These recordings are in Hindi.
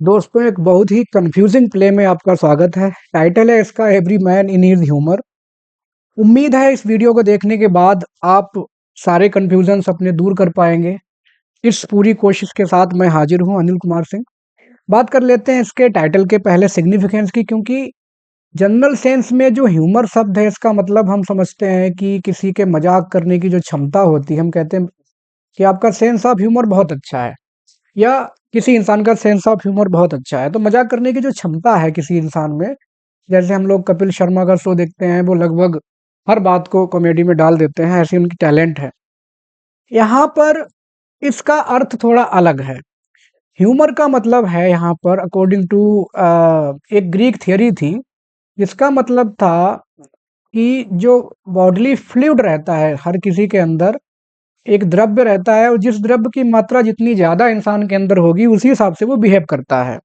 दोस्तों एक बहुत ही कंफ्यूजिंग प्ले में आपका स्वागत है। टाइटल है इसका every man in his humour. उम्मीद है इस वीडियो को देखने के बाद आप सारे कंफ्यूजन्स अपने दूर कर पाएंगे। इस पूरी कोशिश के साथ मैं हाजिर हूं, अनिल कुमार सिंह। बात कर लेते हैं इसके टाइटल के पहले सिग्निफिकेंस की, क्योंकि जनरल सेंस में जो ह्यूमर शब्द है इसका मतलब हम समझते हैं कि किसी के मजाक करने की जो क्षमता होती है। हम कहते हैं कि आपका सेंस ऑफ ह्यूमर बहुत अच्छा है, या किसी इंसान का सेंस ऑफ ह्यूमर बहुत अच्छा है। तो मजाक करने की जो क्षमता है किसी इंसान में, जैसे हम लोग कपिल शर्मा का शो देखते हैं, वो लगभग हर बात को कॉमेडी में डाल देते हैं, ऐसी उनकी टैलेंट है। यहाँ पर इसका अर्थ थोड़ा अलग है। ह्यूमर का मतलब है यहाँ पर अकॉर्डिंग टू एक ग्रीक थियरी थी, जिसका मतलब था कि जो बॉडली फ्लूइड रहता है हर किसी के अंदर, एक द्रव्य रहता है, और जिस द्रव्य की मात्रा जितनी ज्यादा इंसान के अंदर होगी उसी हिसाब से वो बिहेव करता है।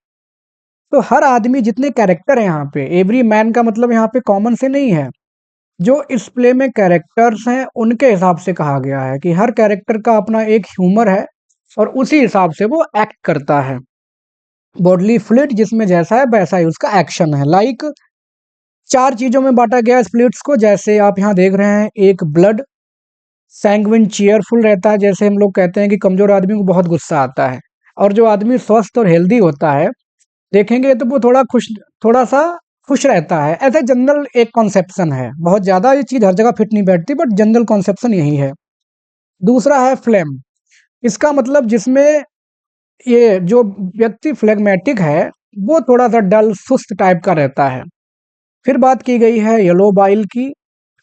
तो हर आदमी, जितने कैरेक्टर हैं यहाँ पे, एवरी मैन का मतलब यहाँ पे कॉमन से नहीं है। जो इस प्ले में कैरेक्टर्स हैं उनके हिसाब से कहा गया है कि हर कैरेक्टर का अपना एक ह्यूमर है और उसी हिसाब से वो एक्ट करता है। बॉडली फ्लूइड जिसमें जैसा है वैसा ही उसका एक्शन है। लाइक चार चीजों में बांटा गया है फ्लूइड्स को, जैसे आप यहाँ देख रहे हैं। एक ब्लड, सैंग्विन चीयरफुल रहता है, जैसे हम लोग कहते हैं कि कमजोर आदमी को बहुत गुस्सा आता है। और जो आदमी स्वस्थ और हेल्दी होता है, देखेंगे तो वो थोड़ा सा खुश रहता है। ऐसे जनरल एक कॉन्सेप्शन है, बहुत ज्यादा ये चीज हर जगह फिट नहीं बैठती, बट जनरल कॉन्सेप्शन यही है। दूसरा है फ्लेम। इसका मतलब जिसमें ये जो व्यक्ति फ्लेगमेटिक है वो थोड़ा सा डल सुस्त टाइप का रहता है। फिर बात की गई है येलो बाइल की।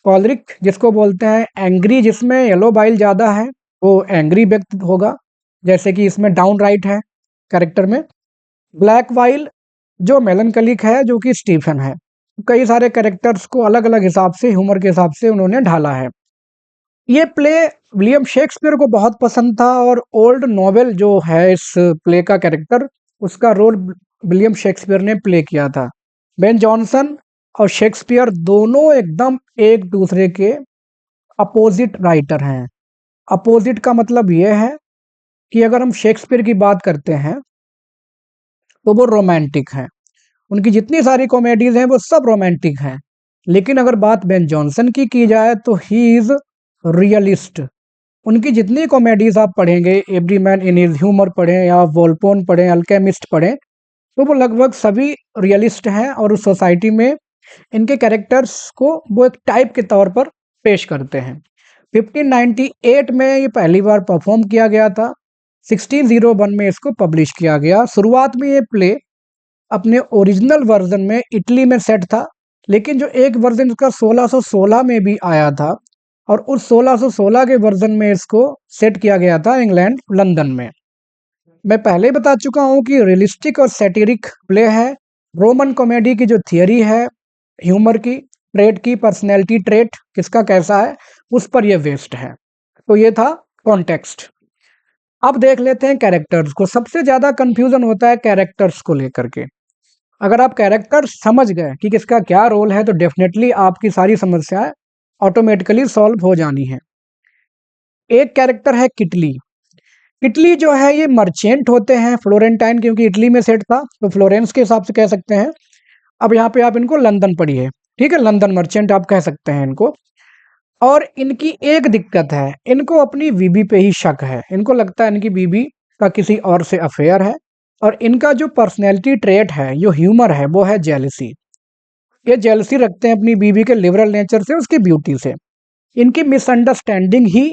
कॉलरिक जिसको बोलते हैं एंग्री, जिसमें येलो बाइल ज्यादा है वो एंग्री व्यक्ति होगा, जैसे कि इसमें डाउन राइट है कैरेक्टर में। ब्लैक वाइल जो मेलनकलिक है, जो कि स्टीफन है। कई सारे कैरेक्टर्स को अलग अलग हिसाब से, ह्यूमर के हिसाब से उन्होंने ढाला है। ये प्ले विलियम शेक्सपियर को बहुत पसंद था, और ओल्ड नॉवेल जो है इस प्ले का कैरेक्टर, उसका रोल विलियम शेक्सपियर ने प्ले किया था। बेन जॉनसन और शेक्सपियर दोनों एकदम एक दूसरे के अपोजिट राइटर हैं। अपोजिट का मतलब ये है कि अगर हम शेक्सपियर की बात करते हैं तो वो रोमांटिक हैं। उनकी जितनी सारी कॉमेडीज हैं वो सब रोमांटिक हैं। लेकिन अगर बात बेन जॉनसन की जाए तो ही इज रियलिस्ट। उनकी जितनी कॉमेडीज आप पढ़ेंगे, every man in his humour पढ़ें या वोल्पोन पढ़ें, अल्केमिस्ट पढ़ें, तो वो लगभग सभी रियलिस्ट हैं, और उस सोसाइटी में इनके कैरेक्टर्स को वो एक टाइप के तौर पर पेश करते हैं। 1598 में ये पहली बार परफॉर्म किया गया था। 1601 में इसको पब्लिश किया गया। शुरुआत में ये प्ले अपने ओरिजिनल वर्जन में इटली में सेट था, लेकिन जो एक वर्जन इसका 1616 में भी आया था, और उस 1616 के वर्जन में इसको सेट किया गया था इंग्लैंड, लंदन में। मैं पहले ही बता चुका हूं कि रियलिस्टिक और सैटिरिक प्ले है। रोमन कॉमेडी की जो थियरी है ह्यूमर की, ट्रेट की, पर्सनैलिटी ट्रेट किसका कैसा है, उस पर यह बेस्ड है। तो ये था कॉन्टेक्स्ट। अब देख लेते हैं कैरेक्टर्स को। सबसे ज्यादा कंफ्यूजन होता है कैरेक्टर्स को लेकर के। अगर आप कैरेक्टर समझ गए कि किसका क्या रोल है, तो डेफिनेटली आपकी सारी समस्याएं ऑटोमेटिकली सॉल्व हो जानी है। एक कैरेक्टर है किटली। किटली जो है ये मर्चेंट होते हैं, फ्लोरेंटाइन, क्योंकि इटली में सेट था तो फ्लोरेंस के हिसाब से कह सकते हैं। अब यहाँ पे आप इनको लंदन पढ़िए, ठीक है, लंदन मर्चेंट आप कह सकते हैं इनको। और इनकी एक दिक्कत है, इनको अपनी बीबी पे ही शक है। इनको लगता है इनकी बीबी का किसी और से अफेयर है। और इनका जो पर्सनैलिटी ट्रेट है, जो ह्यूमर है, वो है जेलसी। ये जेलसी रखते हैं अपनी बीवी के लिबरल नेचर से, उसकी ब्यूटी से। इनकी मिसअंडरस्टैंडिंग ही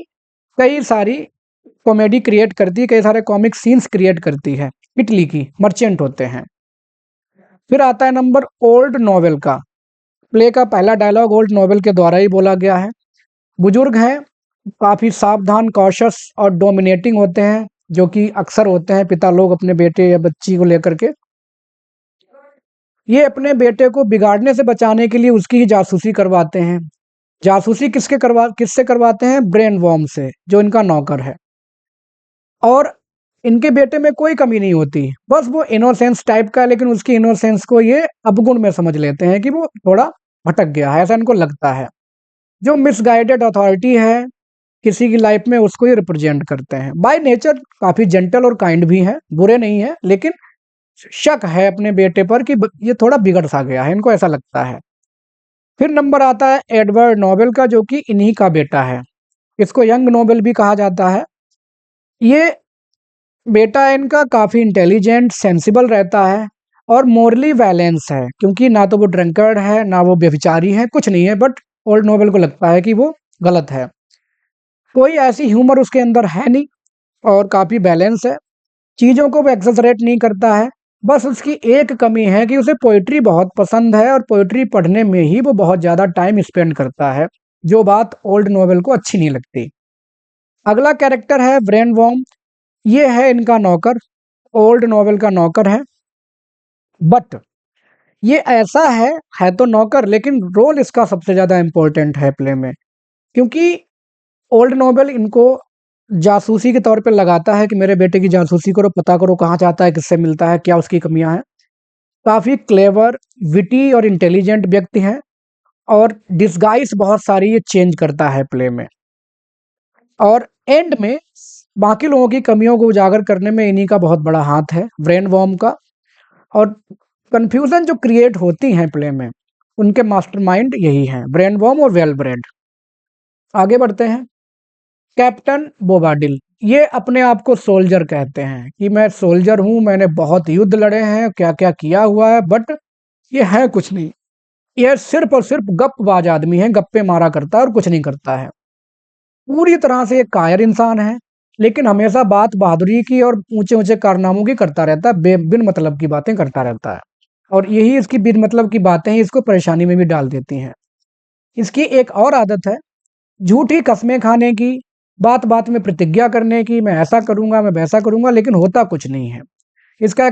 कई सारी कॉमेडी क्रिएट करती है, कई सारे कॉमिक सीन्स क्रिएट करती है। इटली की मर्चेंट होते हैं। फिर आता है नंबर ओल्ड नॉवेल का। प्ले का पहला डायलॉग ओल्ड नॉवेल के द्वारा ही बोला गया है। बुजुर्ग हैं, काफी सावधान, कॉशस और डोमिनेटिंग होते हैं, जो कि अक्सर होते हैं पिता लोग अपने बेटे या बच्ची को लेकर के। ये अपने बेटे को बिगाड़ने से बचाने के लिए उसकी ही जासूसी करवाते हैं। जासूसी किससे करवाते हैं? ब्रेन वॉर्म से, जो इनका नौकर है। और इनके बेटे में कोई कमी नहीं होती, बस वो इनोसेंस टाइप का है, लेकिन उसकी इनोसेंस को ये अवगुण में समझ लेते हैं कि वो थोड़ा भटक गया है, ऐसा इनको लगता है। जो मिसगाइडेड अथॉरिटी है किसी की लाइफ में, उसको ये रिप्रेजेंट करते हैं। बाय नेचर काफी जेंटल और काइंड भी हैं, बुरे नहीं हैं, लेकिन शक है अपने बेटे पर कि ये थोड़ा बिगड़ सा गया है, इनको ऐसा लगता है। फिर नंबर आता है एडवर्ड नोबेल का, जो कि इन्हीं का बेटा है। इसको यंग नोबेल भी कहा जाता है। ये बेटा इनका काफ़ी इंटेलिजेंट, सेंसिबल रहता है और मोरली बैलेंस है, क्योंकि ना तो वो ड्रंकर्ड है, ना वो व्यभिचारी है, कुछ नहीं है, बट ओल्ड नोबेल को लगता है कि वो गलत है। कोई ऐसी ह्यूमर उसके अंदर है नहीं और काफ़ी बैलेंस है। चीज़ों को वो एक्सेसरेट नहीं करता है। बस उसकी एक कमी है कि उसे पोएट्री बहुत पसंद है और पोएट्री पढ़ने में ही वो बहुत ज़्यादा टाइम स्पेंड करता है, जो बात ओल्ड नोवेल को अच्छी नहीं लगती। अगला कैरेक्टर है ब्रेन वॉर्म। ये है इनका नौकर, ओल्ड नोवेल का नौकर है। बट ये ऐसा है तो नौकर, लेकिन रोल इसका सबसे ज़्यादा इम्पोर्टेंट है प्ले में, क्योंकि ओल्ड नोवेल इनको जासूसी के तौर पे लगाता है कि मेरे बेटे की जासूसी करो, पता करो कहाँ जाता है, किससे मिलता है, क्या उसकी कमियां हैं। काफ़ी क्लेवर, विटी और इंटेलिजेंट व्यक्ति हैं और डिस्गाइस बहुत सारी ये चेंज करता है प्ले में। और एंड में बाकी लोगों की कमियों को उजागर करने में इन्हीं का बहुत बड़ा हाथ है, ब्रेन वॉर्म का। और कंफ्यूजन जो क्रिएट होती हैं प्ले में, उनके मास्टरमाइंड यही हैं, ब्रेन वॉर्म और वेल ब्रेड। आगे बढ़ते हैं। कैप्टन बोबाडिल, ये अपने आप को सोल्जर कहते हैं कि मैं सोल्जर हूँ, मैंने बहुत युद्ध लड़े हैं, क्या क्या किया हुआ है, बट ये है कुछ नहीं। ये सिर्फ और सिर्फ गपबाज आदमी है, गप्पे मारा करता है और कुछ नहीं करता है। पूरी तरह से एक कायर इंसान है, लेकिन हमेशा बात बहादुरी की और ऊंचे ऊंचे कारनामों की करता रहता है, बिन मतलब की बातें करता रहता है। और यही इसकी बिन मतलब की बातें ही इसको परेशानी में भी डाल देती हैं। इसकी एक और आदत है, झूठी कस्में खाने की, बात बात में प्रतिज्ञा करने की, मैं ऐसा करूंगा, मैं वैसा करूंगा, लेकिन होता कुछ नहीं है। इसका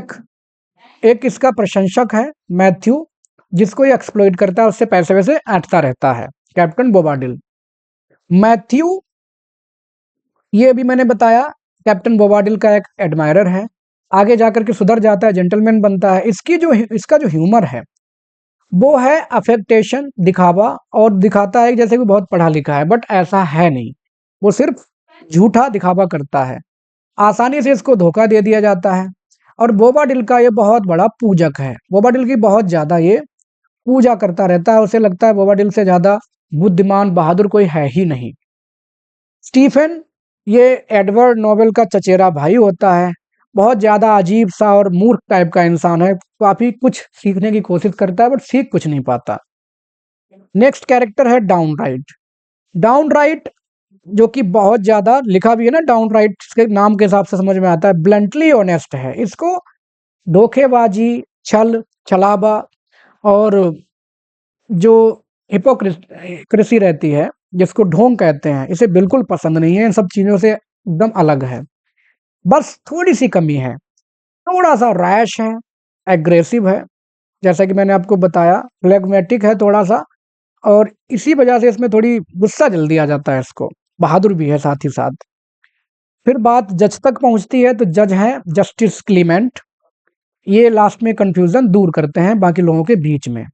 एक इसका प्रशंसक है मैथ्यू, जिसको ये एक्सप्लॉइट करता है, उससे पैसे वैसे ऐंठता रहता है, कैप्टन बोबाडिल। मैथ्यू, ये अभी मैंने बताया, कैप्टन बोबाडिल का एक एडमायरर है। आगे जाकर के सुधर जाता है, जेंटलमैन बनता है। इसका जो ह्यूमर है वो है अफेक्टेशन, दिखावा, और दिखाता है कि जैसे कि बहुत पढ़ा लिखा है, बट ऐसा है नहीं। वो सिर्फ झूठा दिखावा करता है, आसानी से इसको धोखा दे दिया जाता है। और बोबाडिल का ये बहुत बड़ा पूजक है, बोबाडिल की बहुत ज़्यादा ये पूजा करता रहता है। उसे लगता है बोबाडिल से ज़्यादा बुद्धिमान, बहादुर कोई है ही नहीं। स्टीफन, ये एडवर्ड नोबेल का चचेरा भाई होता है। बहुत ज़्यादा अजीब सा और मूर्ख टाइप का इंसान है, काफ़ी कुछ सीखने की कोशिश करता है, बट सीख कुछ नहीं पाता। नेक्स्ट कैरेक्टर है डाउनराइट। डाउनराइट, जो कि बहुत ज़्यादा लिखा भी है ना, डाउनराइट के नाम के हिसाब से समझ में आता है, ब्लंटली ऑनेस्ट है। इसको धोखेबाजी, छल छलावा और जो हिपोक्रेसी रहती है, जिसको ढोंग कहते हैं, इसे बिल्कुल पसंद नहीं है। इन सब चीज़ों से एकदम अलग है। बस थोड़ी सी कमी है, थोड़ा सा रैश है, एग्रेसिव है, जैसा कि मैंने आपको बताया, फ्लेगमेटिक है थोड़ा सा, और इसी वजह से इसमें थोड़ी गुस्सा जल्दी आ जाता है इसको। बहादुर भी है साथ ही साथ। फिर बात जज तक पहुंचती है, तो जज हैं जस्टिस क्लीमेंट। ये लास्ट में कंफ्यूजन दूर करते हैं बाकी लोगों के बीच में।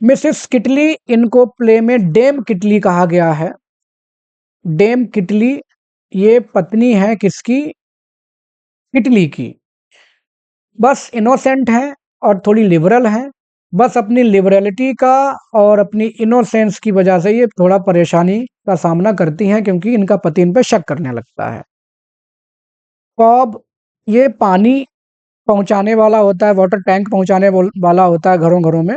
मिसेस किटली, इनको प्ले में डेम किटली कहा गया है। डेम किटली, ये पत्नी है किसकी? किटली की। बस इनोसेंट है और थोड़ी लिबरल है। बस अपनी लिबरलिटी का और अपनी इनोसेंस की वजह से ये थोड़ा परेशानी का सामना करती हैं, क्योंकि इनका पति इन पर शक करने लगता है। कॉब, ये पानी पहुंचाने वाला होता है, वाटर टैंक पहुंचाने वाला होता है घरों घरों में।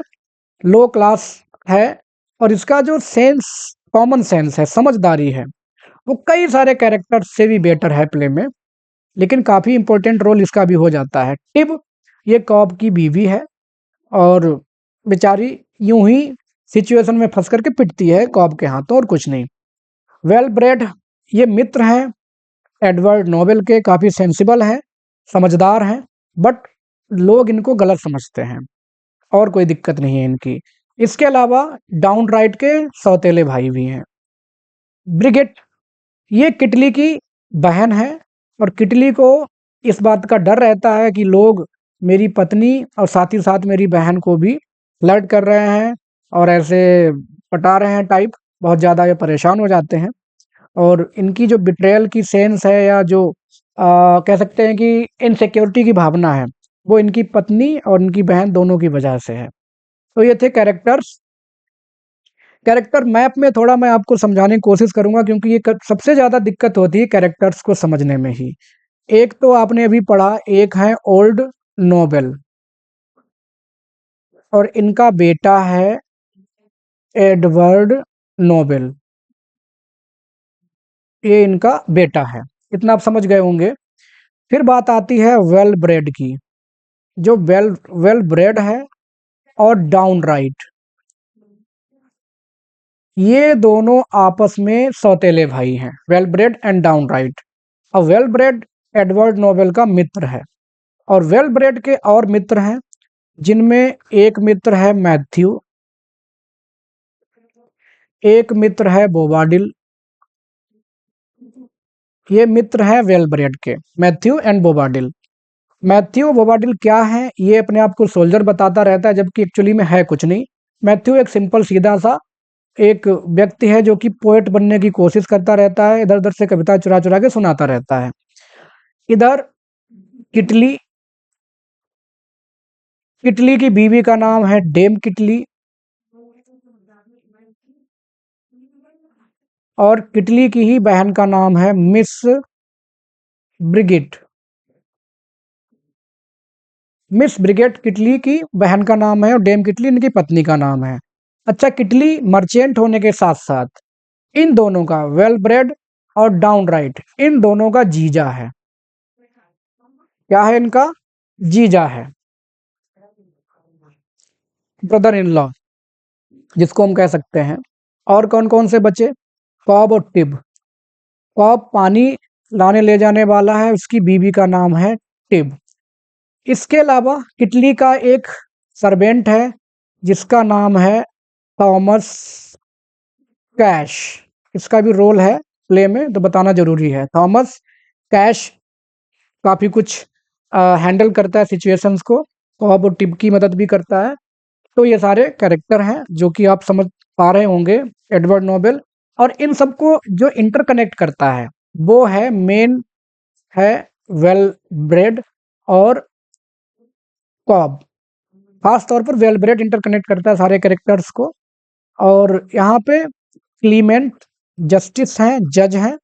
लो क्लास है, और इसका जो सेंस, कॉमन सेंस है, समझदारी है, वो कई सारे कैरेक्टर से भी बेटर है प्ले में। लेकिन काफ़ी इंपॉर्टेंट रोल इसका भी हो जाता है। टिब, ये कॉब की बीवी है और बेचारी यूं ही सिचुएशन में फंस करके पिटती है कॉब के हाथों, और कुछ नहीं। वेल ब्रेड, ये मित्र हैं एडवर्ड नोबेल के, काफ़ी सेंसिबल हैं, समझदार हैं, बट लोग इनको गलत समझते हैं, और कोई दिक्कत नहीं है इनकी। इसके अलावा डाउन राइट के सौतेले भाई भी हैं। ब्रिगेट, ये किटली की बहन है, और किटली को इस बात का डर रहता है कि लोग मेरी पत्नी और साथ ही साथ मेरी बहन को भी फ्लर्ट कर रहे हैं और ऐसे पटा रहे हैं टाइप। बहुत ज़्यादा ये परेशान हो जाते हैं, और इनकी जो बिट्रेयल की सेंस है, या जो कह सकते हैं कि इनसिक्योरिटी की भावना है, वो इनकी पत्नी और इनकी बहन दोनों की वजह से है। तो ये थे कैरेक्टर्स। कैरेक्टर मैप में थोड़ा मैं आपको समझाने की कोशिश करूँगा, क्योंकि ये क सबसे ज़्यादा दिक्कत होती है कैरेक्टर्स को समझने में ही। एक तो आपने अभी पढ़ा, एक है ओल्ड नोबेल और इनका बेटा है एडवर्ड नोबेल। ये इनका बेटा है, इतना आप समझ गए होंगे। फिर बात आती है वेल ब्रेड की। जो वेल वेल ब्रेड है और डाउन राइट, ये दोनों आपस में सौतेले भाई हैं, well bread and down right. अब वेल ब्रेड एडवर्ड नोबेल का मित्र है, और वेल ब्रेड के और मित्र हैं, जिनमें एक मित्र है मैथ्यू, एक मित्र है बोबाडिल। ये मित्र है वेल ब्रेड के, मैथ्यू एंड बोबाडिल। मैथ्यू बोबाडिल क्या है, ये अपने आप को सोल्जर बताता रहता है, जबकि एक्चुअली में है कुछ नहीं। मैथ्यू एक सिंपल सीधा सा एक व्यक्ति है जो कि पोएट बनने की कोशिश करता रहता है, इधर उधर से कविता चुरा चुरा के सुनाता रहता है। इधर किटली, किटली की बीवी का नाम है डेम किटली, और किटली की ही बहन का नाम है मिस ब्रिगिट। मिस ब्रिगेट किटली की बहन का नाम है और डेम किटली इनकी पत्नी का नाम है। अच्छा, किटली मर्चेंट होने के साथ साथ इन दोनों का, वेल ब्रेड और डाउन राइट, इन दोनों का जीजा है। क्या है इनका? जीजा है, ब्रदर इन लॉ जिसको हम कह सकते हैं। और कौन कौन से बचे? कॉब और टिब। कॉब पानी लाने ले जाने वाला है, उसकी बीवी का नाम है टिब। इसके अलावा किटली का एक सर्वेंट है जिसका नाम है थॉमस कैश। इसका भी रोल है प्ले में, तो बताना जरूरी है। थॉमस कैश काफी कुछ हैंडल करता है सिचुएशंस को, कॉब और टिब की मदद भी करता है। तो ये सारे कैरेक्टर हैं जो कि आप समझ पा रहे होंगे एडवर्ड नोबेल। और इन सबको जो इंटरकनेक्ट करता है वो है मेन है वेल ब्रेड और कॉब। खास तौर पर वेल ब्रेड इंटरकनेक्ट करता है सारे कैरेक्टर्स को। और यहाँ पे क्लीमेंट जस्टिस हैं, जज हैं।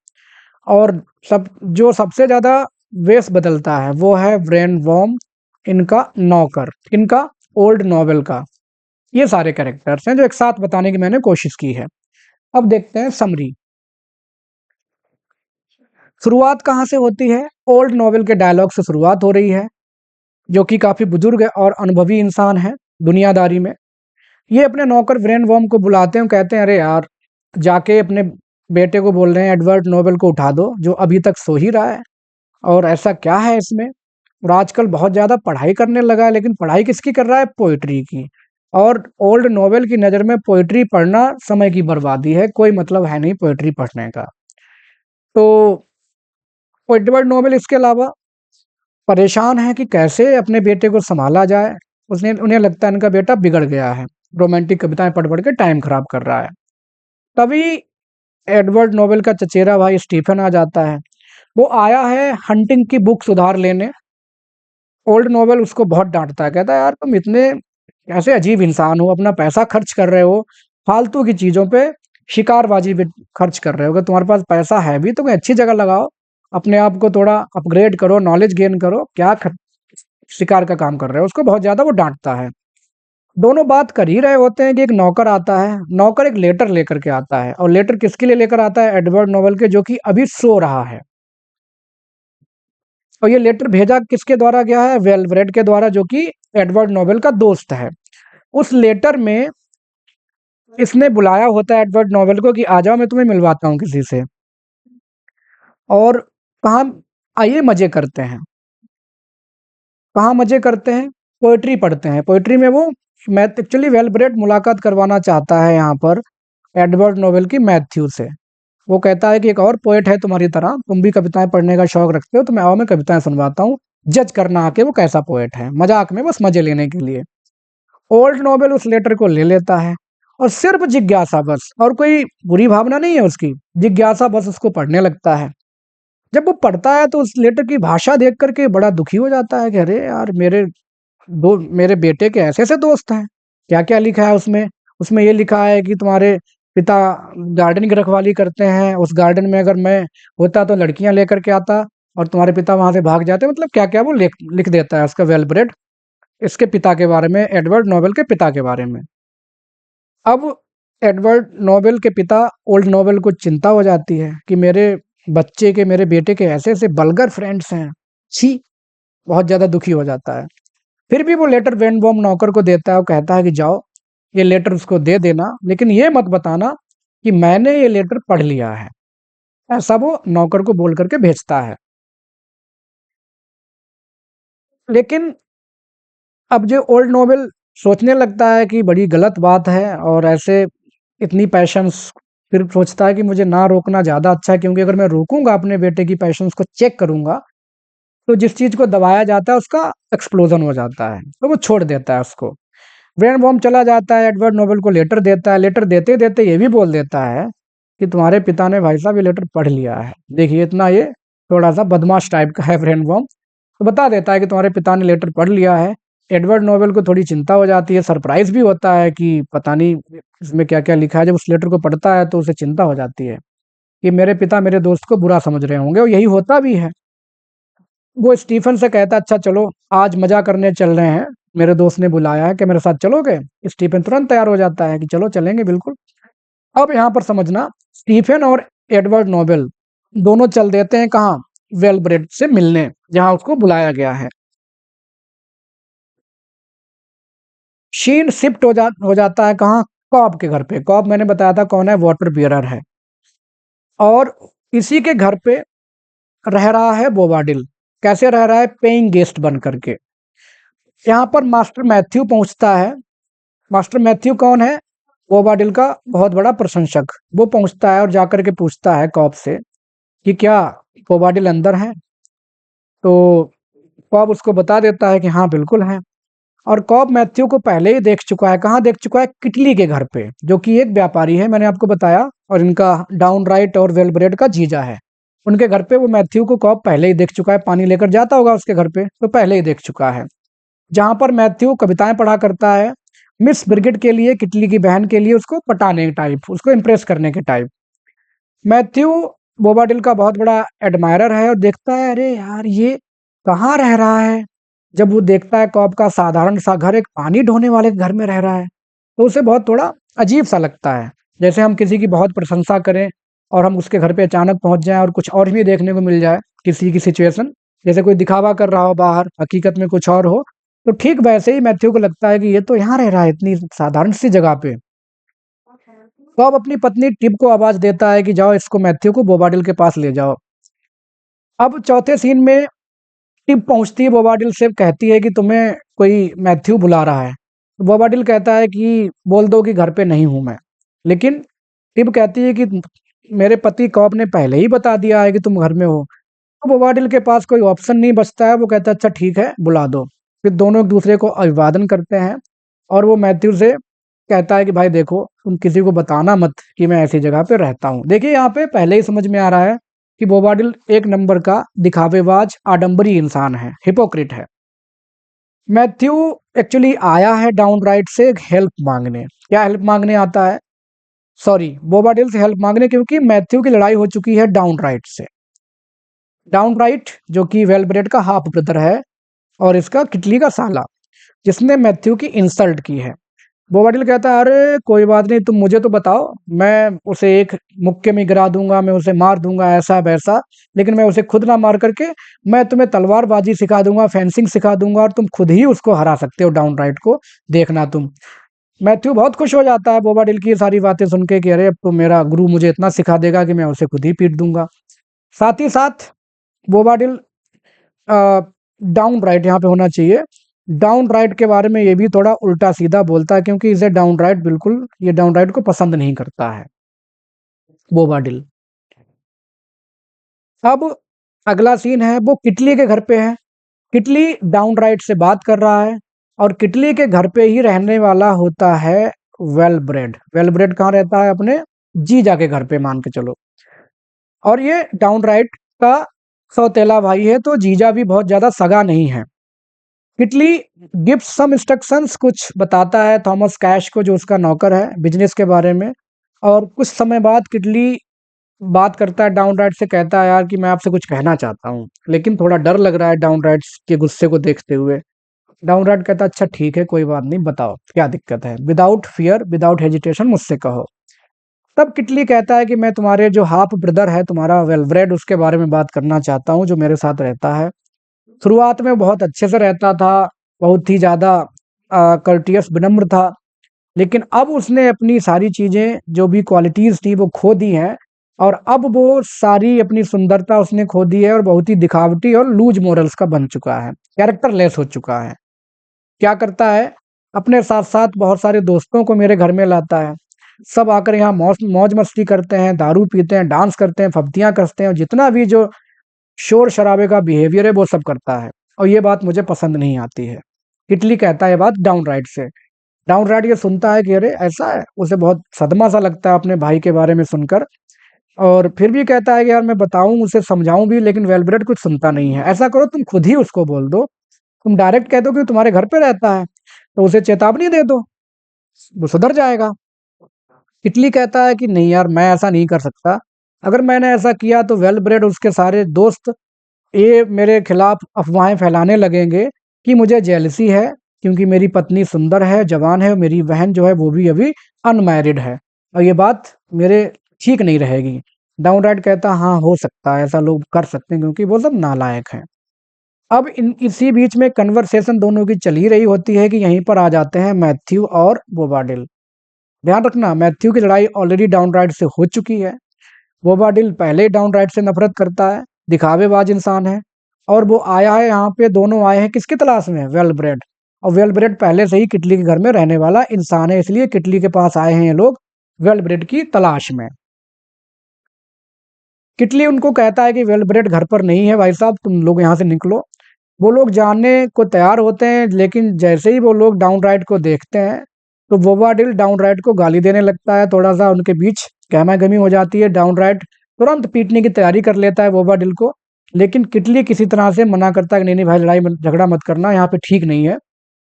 और सब जो सबसे ज़्यादा वेश बदलता है वो है ब्रेन वॉर्म, इनका नौकर, इनका ओल्ड नोवेल का। ये सारे कैरेक्टर्स हैं जो एक साथ बताने की मैंने कोशिश की है। अब देखते हैं समरी। शुरुआत कहाँ से होती है? ओल्ड नोवेल के डायलॉग से शुरुआत हो रही है, जो कि काफ़ी बुजुर्ग और अनुभवी इंसान है दुनियादारी में। ये अपने नौकर ब्रेन वॉर्म को बुलाते हैं, कहते हैं अरे यार, जाके अपने बेटे को बोल रहे हैं एडवर्ड नोबेल को उठा दो जो अभी तक सो ही रहा है, और ऐसा क्या है इसमें। और आजकल बहुत ज़्यादा पढ़ाई करने लगा है, लेकिन पढ़ाई किसकी कर रहा है? पोइट्री की। और ओल्ड नोवेल की नज़र में पोइट्री पढ़ना समय की बर्बादी है, कोई मतलब है नहीं पोइट्री पढ़ने का। तो एडवर्ड नोबेल इसके अलावा परेशान है कि कैसे अपने बेटे को संभाला जाए। उसने उन्हें लगता है इनका बेटा बिगड़ गया है, रोमांटिक कविताएं पढ़ पढ़ के टाइम खराब कर रहा है। तभी एडवर्ड नोबेल का चचेरा भाई स्टीफन आ जाता है। वो आया है हंटिंग की बुक सुधार लेने। ओल्ड नोबेल उसको बहुत डांटता है, कहता है यार तुम इतने ऐसे अजीब इंसान हो, अपना पैसा खर्च कर रहे हो फालतू की चीज़ों पे, शिकारबाजी पे खर्च कर रहे हो। अगर तुम्हारे पास पैसा है भी तो कोई अच्छी जगह लगाओ, अपने आप को थोड़ा अपग्रेड करो, नॉलेज गेन करो, क्या शिकार का काम कर रहे हो। उसको बहुत ज़्यादा वो डांटता है। दोनों बात कर ही रहे होते हैं कि एक नौकर आता है। नौकर एक लेटर लेकर के आता है, और लेटर किसके लिए लेकर आता है? एडवर्ड नोबेल के, जो कि अभी सो रहा है। और ये लेटर भेजा किसके द्वारा गया है? वेलब्रेड के द्वारा, जो कि एडवर्ड नोबेल का दोस्त है। उस लेटर में इसने बुलाया होता है एडवर्ड नोबेल को कि आ जाओ मैं तुम्हें मिलवाता हूँ किसी से। और कहाँ, आइए मजे करते हैं। कहाँ मजे करते हैं? पोएट्री पढ़ते हैं। पोएट्री में वो मैथ एक्चुअली वेलब्रेड मुलाकात करवाना चाहता है यहाँ पर एडवर्ड नोबेल की मैथ्यू से। वो कहता है कि एक और पोएट है तुम्हारी तरह, तुम भी कविताएं पढ़ने का शौक रखते हो, तो मैं आओ मैं कविताएं सुनवाता हूँ, जज करना आके वो कैसा पोएट है, मजाक में, बस मजे लेने के लिए। ओल्ड नोबेल उस लेटर को ले लेता है और सिर्फ जिज्ञासा बस, और कोई बुरी भावना नहीं है उसकी, जिज्ञासा बस उसको पढ़ने लगता है। जब वो पढ़ता है तो उस लेटर की भाषा देख कर के बड़ा दुखी हो जाता है कि अरे यार, मेरे बेटे के ऐसे-ऐसे दोस्त हैं। क्या-क्या लिखा है उसमें? उसमें ये लिखा है कि तुम्हारे पिता गार्डन की रखवाली करते हैं, उस गार्डन में अगर मैं होता तो लड़कियाँ लेकर के आता और तुम्हारे पिता वहाँ से भाग जाते। मतलब क्या-क्या वो लिख लिख देता है उसका वेल ब्रेड इसके पिता के बारे में, एडवर्ड नोबेल के पिता के बारे में। अब एडवर्ड नोबेल के पिता ओल्ड नोबेल को चिंता हो जाती है कि मेरे बेटे के ऐसे-ऐसे वल्गर फ्रेंड्स हैं। छी! बहुत ज़्यादा दुखी हो जाता है। फिर भी वो लेटर वैन बॉम नौकर को देता है और कहता है कि जाओ, ये लेटर उसको दे देना, लेकिन ये मत बताना कि मैंने ये लेटर पढ़ लिया है। ऐसा वो नौकर को बोल कर के भेजता है। लेकिन अब जो ओल्ड नोबेल सोचने लगता है कि बड़ी गलत बात है और ऐसे इतनी पैशंस, फिर सोचता है कि मुझे ना रोकना ज़्यादा अच्छा है, क्योंकि अगर मैं रोकूँगा अपने बेटे की पैशंस को, चेक करूँगा, तो जिस चीज़ को दबाया जाता है उसका एक्सप्लोज़न हो जाता है, तो वो छोड़ देता है उसको। वैन बॉम चला जाता है, एडवर्ड नोबेल को लेटर देता है, लेटर देते-देते ये भी बोल देता है कि तुम्हारे पिता ने भाई साहब ये लेटर पढ़ लिया है। देखिए इतना ये थोड़ा-सा बदमाश टाइप का है वैन बॉम, तो बता देता है कि तुम्हारे पिता ने लेटर पढ़ लिया है। एडवर्ड नोबेल को थोड़ी चिंता हो जाती है, सरप्राइज़ भी होता है कि पता नहीं इसमें क्या-क्या लिखा है। जब उस लेटर को पढ़ता है तो उसे चिंता हो जाती है कि मेरे पिता मेरे दोस्त को बुरा समझ रहे होंगे, और यही होता भी है। वो स्टीफ़न से कहता है, अच्छा चलो आज मज़ा करने चल रहे हैं, मेरे दोस्त ने बुलाया है, क्या मेरे साथ चलोगे? स्टीफ़न तुरंत तैयार हो जाता है कि चलो चलेंगे बिल्कुल। अब यहाँ पर समझना, स्टीफ़न और एडवर्ड नोबेल दोनों चल देते हैं कहाँ? वेल-ब्रेड से मिलने, जहाँ उसको बुलाया गया है। शीन शिफ्ट हो जाता है कहाँ? कॉब के घर पे। कॉब मैंने बताया था कौन है? वाटर बियरर है। और इसी के घर पे रह रहा है बोबाडिल। कैसे रह रहा है? पेइंग गेस्ट बन करके। यहाँ पर मास्टर मैथ्यू पहुँचता है। मास्टर मैथ्यू कौन है? बोबाडिल का बहुत बड़ा प्रशंसक। वो पहुँचता है और जाकर के पूछता है कॉब से कि क्या बोबाडिल अंदर है? तो कॉब उसको बता देता है कि हाँ, बिल्कुल है। और कॉब मैथ्यू को पहले ही देख चुका है। कहाँ देख चुका है? किटली के घर पे, जो कि एक व्यापारी है, मैंने आपको बताया, और इनका डाउनराइट और वेलब्रेड का जीजा है। उनके घर पे वो मैथ्यू को कॉब पहले ही देख चुका है, पानी लेकर जाता होगा उसके घर पे, तो पहले ही देख चुका है। जहाँ पर मैथ्यू कविताएँ पढ़ा करता है, मिस ब्रिगेड के लिए, किटली की बहन के लिए, उसको पटाने टाइप, उसको इम्प्रेस करने के टाइप। मैथ्यू बोबाडिल का बहुत बड़ा एडमायरर है और देखता है, अरे यार ये कहाँ रह रहा है? जब वो देखता है कॉब का साधारण सा घर एक पानी ढोने वाले के घर में रह रहा है, तो उसे बहुत थोड़ा अजीब सा लगता है। जैसे हम किसी की बहुत प्रशंसा करें और हम उसके घर पे अचानक पहुँच जाएँ और कुछ और भी देखने को मिल जाए, किसी की सिचुएशन, जैसे कोई दिखावा कर रहा हो बाहर, हकीकत में कुछ और हो, तो ठीक वैसे ही मैथ्यू को लगता है कि ये तो यहाँ रह रहा है इतनी साधारण सी जगह पे। तो अब अपनी पत्नी टिप को आवाज़ देता है कि जाओ इसको, मैथ्यू को बोबाडिल के पास ले जाओ। अब चौथे सीन में टिप पहुँचती है बोबाडिल से, कहती है कि तुम्हें कोई मैथ्यू बुला रहा है। तो बोबाडिल कहता है कि बोल दो कि घर पे नहीं हूँ मैं। लेकिन टिप कहती है कि मेरे पति कॉब ने पहले ही बता दिया है कि तुम घर में हो। तो बोबाडिल के पास कोई ऑप्शन नहीं बचता है, वो कहता है अच्छा ठीक है, बुला दो। फिर दोनों एक-दूसरे को अभिवादन करते हैं और वो मैथ्यू से कहता है कि भाई देखो, तुम किसी को बताना मत कि मैं ऐसी जगह पे रहता हूँ। देखिए यहाँ पे पहले ही समझ में आ रहा है कि बोबाडिल एक नंबर का दिखावेबाज, आडंबरी इंसान है, हिपोक्रिट है। मैथ्यू एक्चुअली आया है डाउनराइट से हेल्प माँगने। क्या हेल्प माँगने आता है? सॉरी, बोबाडिल से हेल्प माँगने, क्योंकि मैथ्यू की लड़ाई हो चुकी है डाउनराइट से। डाउनराइट जो कि वेलब्रेड का हाफ ब्रदर है और इसका किटली का साला, जिसने मैथ्यू की इंसल्ट की है। बोबाडिल कहता है, अरे कोई बात नहीं, तुम मुझे तो बताओ, मैं उसे एक मुक्के में गिरा दूंगा, मैं उसे मार दूंगा, ऐसा वैसा, लेकिन मैं उसे खुद ना मार करके मैं तुम्हें तलवारबाजी सिखा दूंगा, फेंसिंग सिखा दूंगा, और तुम खुद ही उसको हरा सकते हो डाउनराइट को, देखना तुम। मैथ्यू बहुत खुश हो जाता है बोबाडिल की ये सारी बातें सुन के कि अरे अब तो मेरा गुरु मुझे इतना सिखा देगा कि मैं उसे खुद ही पीट दूंगा। साथ ही साथ बोबाडिल डाउन राइट यहाँ पे होना चाहिए, डाउन राइट के बारे में ये भी थोड़ा उल्टा सीधा बोलता है, क्योंकि इसे डाउन राइट बिल्कुल, ये डाउन राइट को पसंद नहीं करता है बोबाडिल। अब अगला सीन है, वो किटली के घर पे है। किटली डाउन राइट से बात कर रहा है और किटली के घर पे ही रहने वाला होता है वेलब्रेड। वेलब्रेड कहाँ रहता है? अपने जीजा के घर पे, मान के चलो। और ये डाउन राइट का सौतेला भाई है तो जीजा भी बहुत ज्यादा सगा नहीं है। किटली गिव्स सम इंस्ट्रक्शंस, कुछ बताता है थॉमस कैश को जो उसका नौकर है बिजनेस के बारे में। और कुछ समय बाद किटली बात करता है डाउनराइट से, कहता है यार कि मैं आपसे कुछ कहना चाहता हूँ, लेकिन थोड़ा डर लग रहा है डाउनराइट के गुस्से को देखते हुए। डाउनराइट कहता है अच्छा ठीक है कोई बात नहीं, बताओ क्या दिक्कत है, विदाउट फियर विदाउट हेजिटेशन मुझसे कहो। तब किटली कहता है कि मैं तुम्हारे जो हाफ ब्रदर है तुम्हारा वेलब्रेड, उसके बारे में बात करना चाहता हूँ जो मेरे साथ रहता है। शुरुआत में बहुत अच्छे से रहता था, बहुत ही ज़्यादा कर्टियस विनम्र था, लेकिन अब उसने अपनी सारी चीज़ें जो भी क्वालिटीज़ थी वो खो दी हैं। और अब वो सारी अपनी सुंदरता उसने खो दी है और बहुत ही दिखावटी और लूज मॉरल्स का बन चुका है, कैरेक्टर लेस हो चुका है। क्या करता है, अपने साथ साथ बहुत सारे दोस्तों को मेरे घर में लाता है। सब आकर यहाँ मौज मौज मस्ती करते हैं, दारू पीते हैं, डांस करते हैं, फब्तियाँ करते हैं, और जितना भी जो शोर शराबे का बिहेवियर है वो सब करता है। और ये बात मुझे पसंद नहीं आती है। इटली कहता है ये बात डाउनराइट से। डाउनराइट ये सुनता है कि अरे ऐसा है, उसे बहुत सदमा सा लगता है अपने भाई के बारे में सुनकर। और फिर भी कहता है कि यार मैं बताऊं उसे समझाऊं भी, लेकिन वेलब्रेड कुछ सुनता नहीं है। ऐसा करो तुम खुद ही उसको बोल दो, तुम डायरेक्ट कह दो कि तुम्हारे घर पे रहता है, तो उसे चेतावनी दे दो, वो सुधर जाएगा। इटली कहता है कि नहीं यार मैं ऐसा नहीं कर सकता, अगर मैंने ऐसा किया तो वेल ब्रेड उसके सारे दोस्त ये मेरे खिलाफ अफवाहें फैलाने लगेंगे कि मुझे जेलसी है, क्योंकि मेरी पत्नी सुंदर है, जवान है, और मेरी बहन जो है वो भी अभी अनमैरिड है, और ये बात मेरे ठीक नहीं रहेगी। डाउनराइट कहता हाँ हो सकता है, ऐसा लोग कर सकते हैं क्योंकि वो सब नालायक हैं। अब इन इसी बीच में कन्वर्सेशन दोनों की चल ही रही होती है कि यहीं पर आ जाते हैं मैथ्यू और बोबाडिल। ध्यान रखना मैथ्यू की लड़ाई ऑलरेडी डाउनराइट से हो चुकी है। बोबाडिल पहले ही डाउनराइट से नफरत करता है, दिखावेबाज इंसान है। और वो आया है यहाँ पे, दोनों आए हैं किसकी तलाश में, वेलब्रेड। और वेलब्रेड पहले से ही किटली के घर में रहने वाला इंसान है, इसलिए किटली के पास आए हैं ये लोग वेलब्रेड की तलाश में। किटली उनको कहता है कि वेलब्रेड घर पर नहीं है भाई साहब, तुम लोग यहाँ से निकलो। वो लोग जानने को तैयार होते हैं, लेकिन जैसे ही वो लोग डाउनराइट को देखते हैं तो बोबाडिल डाउनराइट को गाली देने लगता है। थोड़ा सा उनके बीच गहमा-गहमी हो जाती है। डाउनराइट तुरंत पीटने की तैयारी कर लेता है बोबाडिल को, लेकिन किटली किसी तरह से मना करता है कि नहीं नहीं भाई लड़ाई झगड़ा मत करना, यहाँ पे ठीक नहीं है।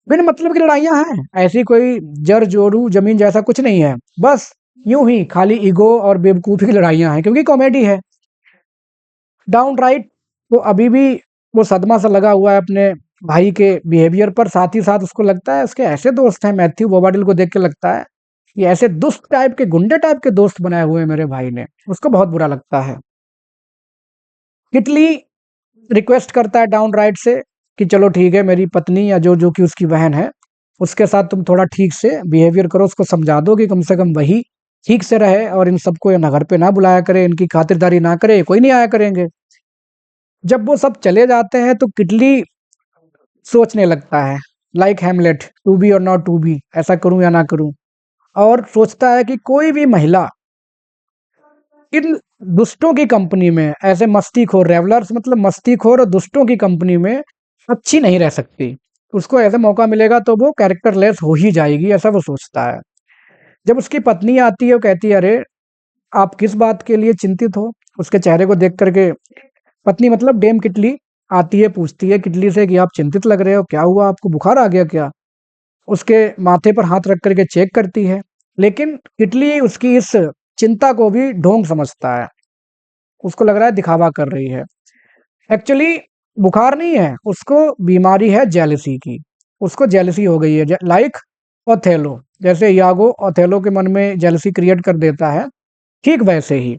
बिन मतलब की लड़ाइयाँ हैं, ऐसी कोई जर जोरू जमीन जैसा कुछ नहीं है, बस यूं ही खाली ईगो और बेवकूफ़ी की लड़ाइयाँ हैं, क्योंकि कॉमेडी है। डाउनराइट तो अभी भी वो सदमा सा लगा हुआ है अपने भाई के बिहेवियर पर, साथ ही साथ उसको लगता है उसके ऐसे दोस्त हैं, मैथ्यू बोबाडिल को देख के लगता है ये ऐसे दुष्ट टाइप के, गुंडे टाइप के दोस्त बनाए हुए हैं मेरे भाई ने, उसको बहुत बुरा लगता है। किटली रिक्वेस्ट करता है डाउनराइट से कि चलो ठीक है, मेरी पत्नी या जो जो कि उसकी बहन है उसके साथ तुम थोड़ा ठीक से बिहेवियर करो, उसको समझा दो कि कम से कम वही ठीक से रहे और इन सबको ना घर पे ना बुलाया करे, इनकी खातिरदारी ना करे, कोई नहीं आया करेंगे। जब वो सब चले जाते हैं तो किटली सोचने लगता है, लाइक हैमलेट, टू बी और नॉट टू बी, ऐसा करूं या ना करूं। और सोचता है कि कोई भी महिला इन दुष्टों की कंपनी में, ऐसे मस्तीखोर रेवलर्स मतलब मस्तीखोर और दुष्टों की कंपनी में अच्छी नहीं रह सकती। उसको ऐसा मौका मिलेगा तो वो कैरेक्टर लेस हो ही जाएगी, ऐसा वो सोचता है। जब उसकी पत्नी आती है वो कहती है अरे आप किस बात के लिए चिंतित हो। उसके चेहरे को देख करके पत्नी मतलब डेम किटली आती है, पूछती है किटली से कि आप चिंतित लग रहे हो, क्या हुआ, आपको बुखार आ गया क्या। उसके माथे पर हाथ रख करके चेक करती है, लेकिन किटली उसकी इस चिंता को भी ढोंग समझता है। उसको लग रहा है दिखावा कर रही है, एक्चुअली बुखार नहीं है, उसको बीमारी है जेलसी की। उसको जेलसी हो गई है, लाइक ओथेलो, जैसे यागो ओथेलो के मन में जेलसी क्रिएट कर देता है, ठीक वैसे ही।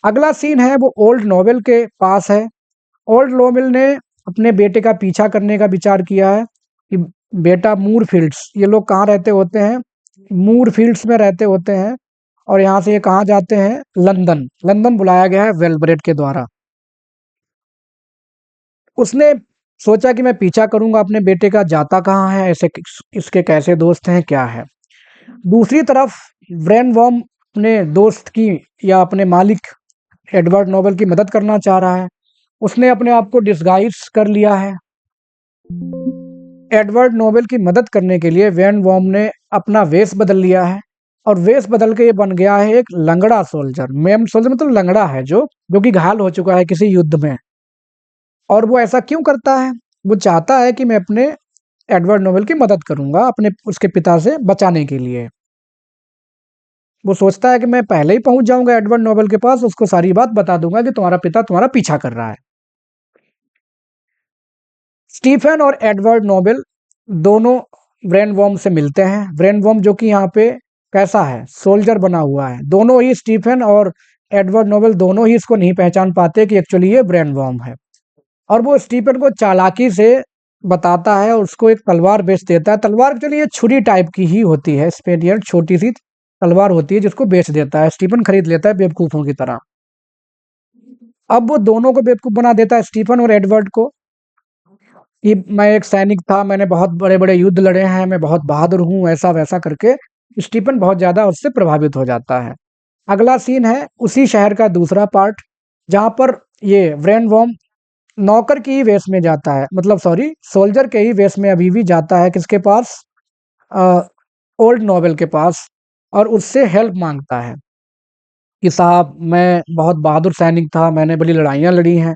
अगला सीन है वो ओल्ड नोवेल के पास है। ओल्ड नोवेल ने अपने बेटे का पीछा करने का विचार किया है कि बेटा मूर फील्ड्स, ये लोग कहाँ रहते होते हैं, मूर फील्ड्स में रहते होते हैं। और यहाँ से ये कहाँ जाते हैं, लंदन। लंदन बुलाया गया है वेलब्रेड के द्वारा। उसने सोचा कि मैं पीछा करूंगा अपने बेटे का, जाता कहाँ है, ऐसे इसके कैसे दोस्त हैं, क्या है। दूसरी तरफ ब्रेन वॉर्म अपने दोस्त की या अपने मालिक एडवर्ड नोबल की मदद करना चाह रहा है। उसने अपने आप को डिस्गाइज कर लिया है। एडवर्ड नोबेल की मदद करने के लिए वैन वॉर्म ने अपना वेश बदल लिया है। और वेश बदल के ये बन गया है एक लंगड़ा सोल्जर। मेम सोल्जर मतलब लंगड़ा है जो कि घायल हो चुका है किसी युद्ध में। और वो ऐसा क्यों करता है? वो चाहता है कि मैं अपने एडवर्ड नोबेल की मदद करूंगा अपने उसके पिता से बचाने के लिए। वो सोचता है कि मैं पहले ही पहुंच जाऊंगा एडवर्ड नोबेल के पास, उसको सारी बात बता दूंगा कि तुम्हारा पिता तुम्हारा पीछा कर रहा है। स्टीफन और एडवर्ड नोबेल दोनों ब्रेन वॉर्म से मिलते हैं। ब्रेन वॉर्म जो कि यहाँ पे कैसा है, सोल्जर बना हुआ है। दोनों ही स्टीफन और एडवर्ड नोबेल दोनों ही इसको नहीं पहचान पाते कि एक्चुअली ये ब्रेन वॉर्म है। और वो स्टीफन को चालाकी से बताता है और उसको एक तलवार बेच देता है। तलवार एक्चुअली ये छुरी टाइप की ही होती है, स्पेलियर छोटी सी तलवार होती है जिसको बेच देता है। स्टीफन खरीद लेता है बेवकूफों की तरह। अब वो दोनों को बेवकूफ बना देता है, स्टीफन और एडवर्ड को, कि मैं एक सैनिक था, मैंने बहुत बड़े-बड़े युद्ध लड़े हैं, मैं बहुत बहादुर हूँ, ऐसा-वैसा करके स्टीफन बहुत ज़्यादा उससे प्रभावित हो जाता है। अगला सीन है उसी शहर का दूसरा पार्ट, जहाँ पर ये ब्रेन वॉर्म नौकर की ही वेश में जाता है, मतलब सॉरी सोल्जर के ही वेश में अभी भी जाता है किसके पास, अ, ओल्ड नोबेल के पास, और उससे हेल्प माँगता है कि साहब मैं बहुत बहादुर सैनिक था, मैंने बड़ी लड़ाइयाँ लड़ी हैं।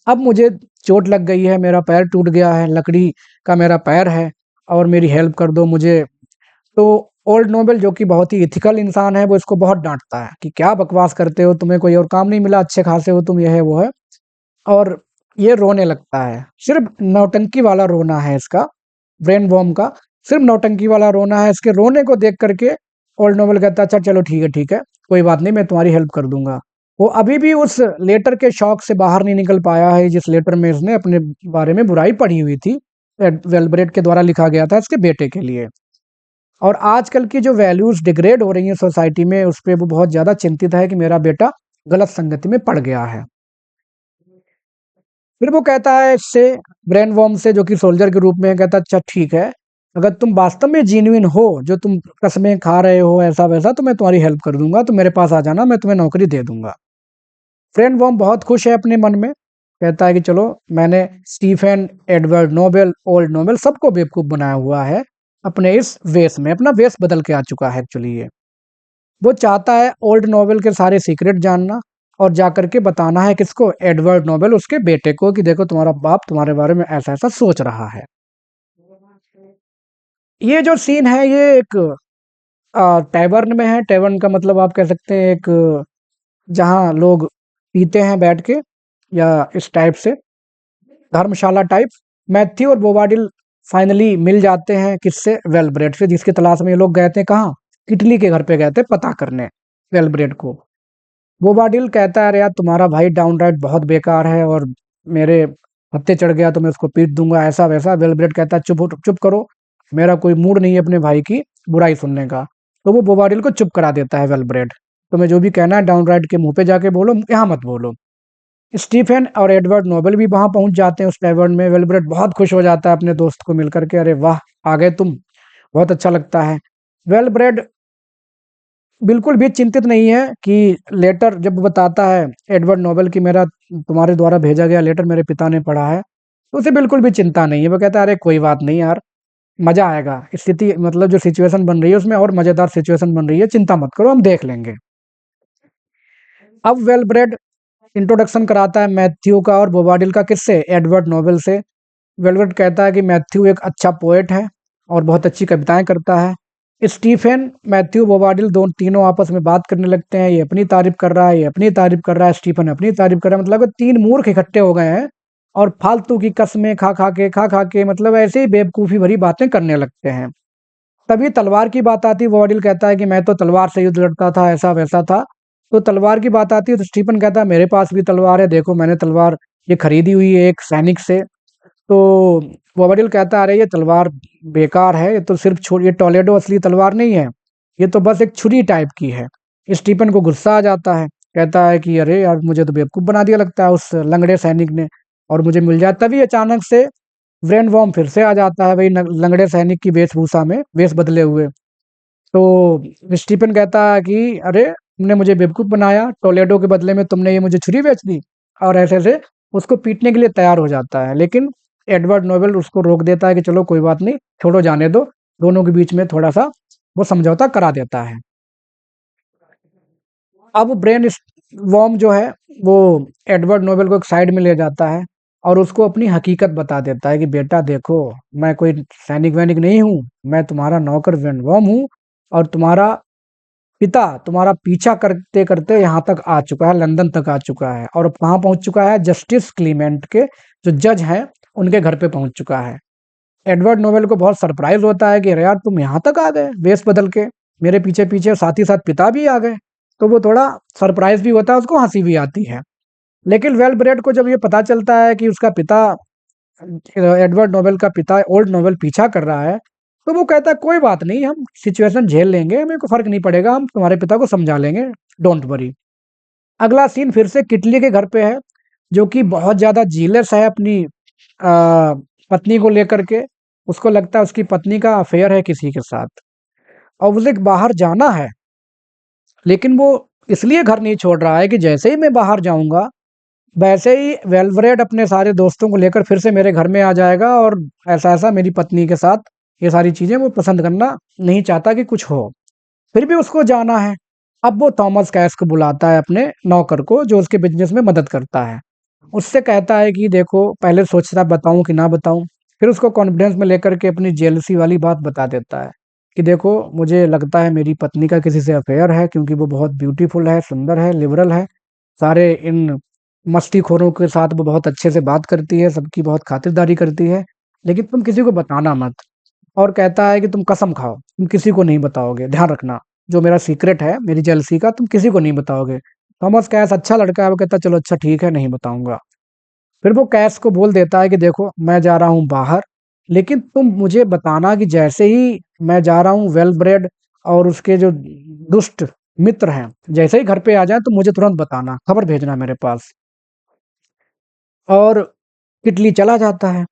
अब मुझे चोट लग गई है, मेरा पैर टूट गया है, लकड़ी का मेरा पैर है और मेरी हेल्प कर दो मुझे। तो ओल्ड नोबेल जो कि बहुत ही एथिकल इंसान है, वो इसको बहुत डाँटता है कि क्या बकवास करते हो, तुम्हें कोई और काम नहीं मिला, अच्छे खासे हो तुम, ये है, वो है। और ये रोने लगता है। सिर्फ़ नौटंकी वाला रोना है इसका, ब्रेन वॉर्म का, सिर्फ़ नौटंकी वाला रोना है। इसके रोने को देख कर के ओल्ड नोबेल कहता है, अच्छा चलो ठीक है, कोई बात नहीं, मैं तुम्हारी हेल्प कर दूँगा। वो अभी भी उस लेटर के शॉक से बाहर नहीं निकल पाया है, जिस लेटर में इसने अपने बारे में बुराई पढ़ी हुई थी। वेल्ब्रेट के द्वारा लिखा गया था इसके बेटे के लिए। और आजकल की जो वैल्यूज़ डिग्रेड हो रही हैं सोसाइटी में, उस पे वो बहुत ज़्यादा चिंतित है कि मेरा बेटा गलत संगति में पड़ गया है। फिर वो कहता है इससे, ब्रेन वॉर्म से जो कि सोल्जर के रूप में है, कहता है अच्छा ठीक है, अगर तुम वास्तव में जेन्युइन हो, जो तुम कस्में खा रहे हो ऐसा-वैसा, तो मैं तुम्हारी हेल्प कर दूँगा, तुम मेरे पास आ जाना, मैं तुम्हें नौकरी दे दूँगा। ब्रेन वॉर्म बहुत खुश है अपने मन में, कहता है कि चलो मैंने Stephen, Edward Nobel, old Nobel सबको बेवकूफ़ बनाया हुआ है अपने इस वेश में, अपना वेश बदल के आ चुका है एक्चुअली ये। वो चाहता है ओल्ड नोबेल के सारे सीक्रेट जानना और जाकर के बताना है किसको, एडवर्ड नोबेल उसके बेटे को, कि देखो तुम्हारा बाप तुम्हारे बारे में ऐसा-ऐसा सोच रहा है। ये जो सीन है ये एक टैवर्न में है। टैवर्न का मतलब आप कह सकते हैं एक जहाँ लोग पीते हैं बैठ के, या इस टाइप से धर्मशाला टाइप। मैथ्यू और बोबाडिल फाइनली मिल जाते हैं किससे, वेलब्रेड से, जिसकी तलाश में ये लोग गए थे कहाँ, इटली के घर पे गए थे पता करने वेलब्रेड को। बोबाडिल कहता है अरे यार तुम्हारा भाई डाउनराइट बहुत बेकार है और मेरे हत्थे चढ़ गया तो मैं उसको पीट दूंगा, ऐसा वैसा। वेलब्रेड कहता है चुप करो, मेरा कोई मूड नहीं है अपने भाई की बुराई सुनने का। तो वो बोबाडिल को चुप करा देता है वेलब्रेड, तुम्हें जो भी कहना है डाउनराइट के मुंह पे जाके बोलो, यहाँ मत बोलो। स्टीफन और एडवर्ड नोबेल भी वहां पहुंच जाते हैं उस टैवर्न में। वेलब्रेड बहुत खुश हो जाता है अपने दोस्त को मिलकर के, अरे वाह आ गए तुम, बहुत अच्छा लगता है। वेलब्रेड बिल्कुल भी चिंतित नहीं है कि लेटर जब बताता है एडवर्ड नोबेल कि मेरा तुम्हारे द्वारा भेजा गया लेटर मेरे पिता ने पढ़ा है, तो उसे बिल्कुल भी चिंता नहीं है। वो कहता है अरे कोई बात नहीं यार, मजा आएगा, स्थिति मतलब जो सिचुएशन बन रही है उसमें और मजेदार सिचुएशन बन रही है, चिंता मत करो हम देख लेंगे। अब वेलब्रेड इंट्रोडक्शन कराता है मैथ्यू का और बोबाडिल का, किससे, एडवर्ड नोबेल से। वेलवेट कहता है कि मैथ्यू एक अच्छा पोएट है और बहुत अच्छी कविताएं करता है। स्टीफन, मैथ्यू, बोबाडिल दोनों तीनों आपस में बात करने लगते हैं, ये अपनी तारीफ कर रहा है, ये अपनी तारीफ कर रहा है, स्टीफन अपनी तारीफ कर रहा है। मतलब कि तीन मूर्ख इकट्ठे हो गए हैं और फालतू की कस्में खा खा के मतलब ऐसे ही बेवकूफ़ी भरी बातें करने लगते हैं। तभी तलवार की बात आती है, बोबाडिल कहता है कि मैं तो तलवार से युद्ध लड़ता था, ऐसा वैसा था। तो तलवार की बात आती है तो स्टीफन कहता है मेरे पास भी तलवार है, देखो मैंने तलवार ये खरीदी हुई है एक सैनिक से। तो बोबाडिल कहता है अरे ये तलवार बेकार है, ये तो सिर्फ ये टोलेडो असली तलवार नहीं है, ये तो बस एक छुरी टाइप की है। स्टीफन को गुस्सा आ जाता है, कहता है कि अरे यार मुझे तो बेवकूफ़ बना दिया लगता है उस लंगड़े सैनिक ने, और मुझे मिल जाए। तभी अचानक से ब्रेन वॉर्म फिर से आ जाता है वही लंगड़े सैनिक की वेशभूषा में, वेश बदले हुए। तो स्टीफन कहता है कि अरे तुमने मुझे बेवकूफ़ बनाया, टोलेडो के बदले में तुमने ये मुझे छुरी बेच दी, और ऐसे-ऐसे उसको पीटने के लिए तैयार हो जाता है। लेकिन एडवर्ड नोबेल उसको रोक देता है कि चलो कोई बात नहीं, छोड़ो जाने दो, दोनों के बीच में थोड़ा-सा वो समझौता करा देता है। अब ब्रेन वॉर्म जो है वो एडवर्ड नोबेल को एक साइड में ले जाता है और उसको अपनी हकीकत बता देता है कि बेटा देखो, मैं कोई सैनिक वैनिक नहीं हूँ, मैं तुम्हारा नौकर वैन वॉर्म हूँ और तुम्हारा पिता तुम्हारा पीछा करते करते यहाँ तक आ चुका है, लंदन तक आ चुका है और कहाँ पहुंच चुका है, जस्टिस क्लीमेंट के जो जज हैं उनके घर पे पहुंच चुका है। एडवर्ड नोबेल को बहुत सरप्राइज होता है कि अरे यार तुम यहाँ तक आ गए वेश बदल के, मेरे पीछे पीछे साथ ही साथ पिता भी आ गए। तो वो थोड़ा सरप्राइज भी होता है, उसको हंसी भी आती है। लेकिन वेल ब्रेड को जब ये पता चलता है कि उसका पिता, एडवर्ड नोबेल का पिता ओल्ड नोबेल पीछा कर रहा है, तो वो कहता है कोई बात नहीं, हम सिचुएशन झेल लेंगे, मेरे को फर्क नहीं पड़ेगा, हम तुम्हारे पिता को समझा लेंगे, डोंट वरी। अगला सीन फिर से किटली के घर पे है, जो कि बहुत ज्यादा जीलस है अपनी पत्नी को लेकर के। उसको लगता है उसकी पत्नी का अफेयर है किसी के साथ और उसे बाहर जाना है, लेकिन वो इसलिए घर नहीं छोड़ रहा है कि जैसे ही मैं बाहर जाऊंगा वैसे ही वेलब्रेड अपने सारे दोस्तों को लेकर फिर से मेरे घर में आ जाएगा और ऐसा ऐसा मेरी पत्नी के साथ ये सारी चीजें वो पसंद करना नहीं चाहता कि कुछ हो। फिर भी उसको जाना है। अब वो थॉमस कैश को बुलाता है, अपने नौकर को जो उसके बिजनेस में मदद करता है। उससे कहता है कि देखो, पहले सोचता बताऊं कि ना बताऊं। फिर उसको कॉन्फिडेंस में लेकर के अपनी जेलसी वाली बात बता देता है कि देखो, मुझे लगता है मेरी पत्नी का किसी से अफेयर है, क्योंकि वो बहुत ब्यूटीफुल है, सुंदर है, लिबरल है, सारे इन मस्तीखोरों के साथ वो बहुत अच्छे से बात करती है, सबकी बहुत खातिरदारी करती है, लेकिन तुम किसी को बताना मत। और कहता है कि तुम कसम खाओ, तुम किसी को नहीं बताओगे, ध्यान रखना, जो मेरा सीक्रेट है मेरी जेलसी का, तुम किसी को नहीं बताओगे। थॉमस कैश अच्छा लड़का है, वो कहता है चलो अच्छा ठीक है, नहीं बताऊंगा। फिर वो कैश को बोल देता है कि देखो, मैं जा रहा हूँ बाहर, लेकिन तुम मुझे बताना कि जैसे ही मैं जा रहा हूँ, वेल ब्रेड और उसके जो दुष्ट मित्र हैं जैसे ही घर पे आ जाए तो मुझे तुरंत बताना, खबर भेजना मेरे पास। और किटली चला जाता है।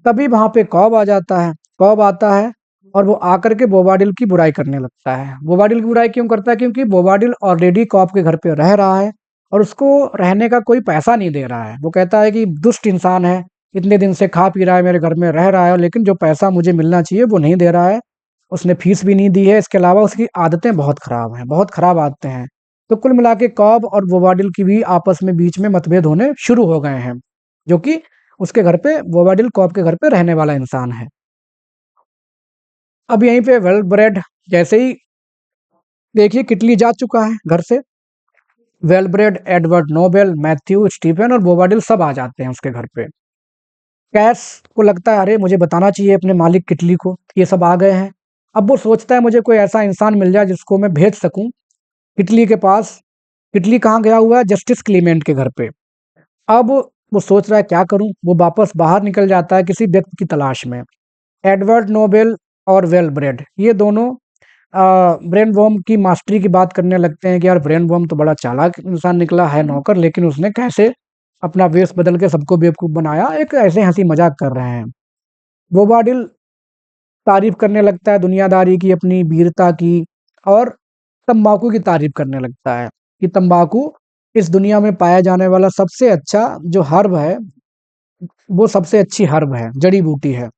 तभी वहां पे कॉब आ जाता है। कॉब आता है और वो आकर के बोबाडिल की बुराई करने लगता है। बोबाडिल की बुराई क्यों करता है? क्योंकि बोबाडिल ऑलरेडी कॉब के घर पे रह रहा है और उसको रहने का कोई पैसा नहीं दे रहा है। वो कहता है कि दुष्ट इंसान है, इतने दिन से खा पी रहा है, मेरे घर में रह रहा है, लेकिन जो पैसा मुझे मिलना चाहिए वो नहीं दे रहा है। उसने फीस भी नहीं दी है, इसके अलावा उसकी आदतें बहुत खराब हैं, बहुत खराब आदतें हैं। तो कुल मिला के कॉब और बोबाडिल की भी आपस में बीच में मतभेद होने शुरू हो गए हैं, जो कि उसके घर पे, बोबाडिल कॉब के घर पे रहने वाला इंसान है। अब यहीं पे वेल ब्रेड जैसे ही, देखिए किटली जा चुका है घर से, Wellbred, Edward Nobel, Matthew, Stephen और बोबाडिल सब आ जाते हैं उसके घर पे। कैश को लगता है अरे मुझे बताना चाहिए अपने मालिक किटली को, ये सब आ गए हैं। अब वो सोचता है मुझे कोई ऐसा इंसान मिल जाए जिसको मैं भेज सकूं किटली के पास। किटली कहाँ गया हुआ है? जस्टिस क्लीमेंट के घर पे। अब वो सोच रहा है क्या करूं, वो वापस बाहर निकल जाता है किसी व्यक्ति की तलाश में। एडवर्ड नोबेल और वेल ब्रेड ये दोनों ब्रेन वॉर्म की मास्टरी की बात करने लगते हैं कि यार ब्रेन वॉर्म तो बड़ा चालाक इंसान निकला है नौकर, लेकिन उसने कैसे अपना वेश बदल के सबको बेवकूफ बनाया, एक ऐसे हंसी मजाक कर रहे हैं। बोबाडिल तारीफ करने लगता है दुनियादारी की, अपनी वीरता की, और तंबाकू की तारीफ करने लगता है कि तंबाकू इस दुनिया में पाया जाने वाला सबसे अच्छा जो हर्ब है, वो सबसे अच्छी हर्ब है, जड़ी बूटी है।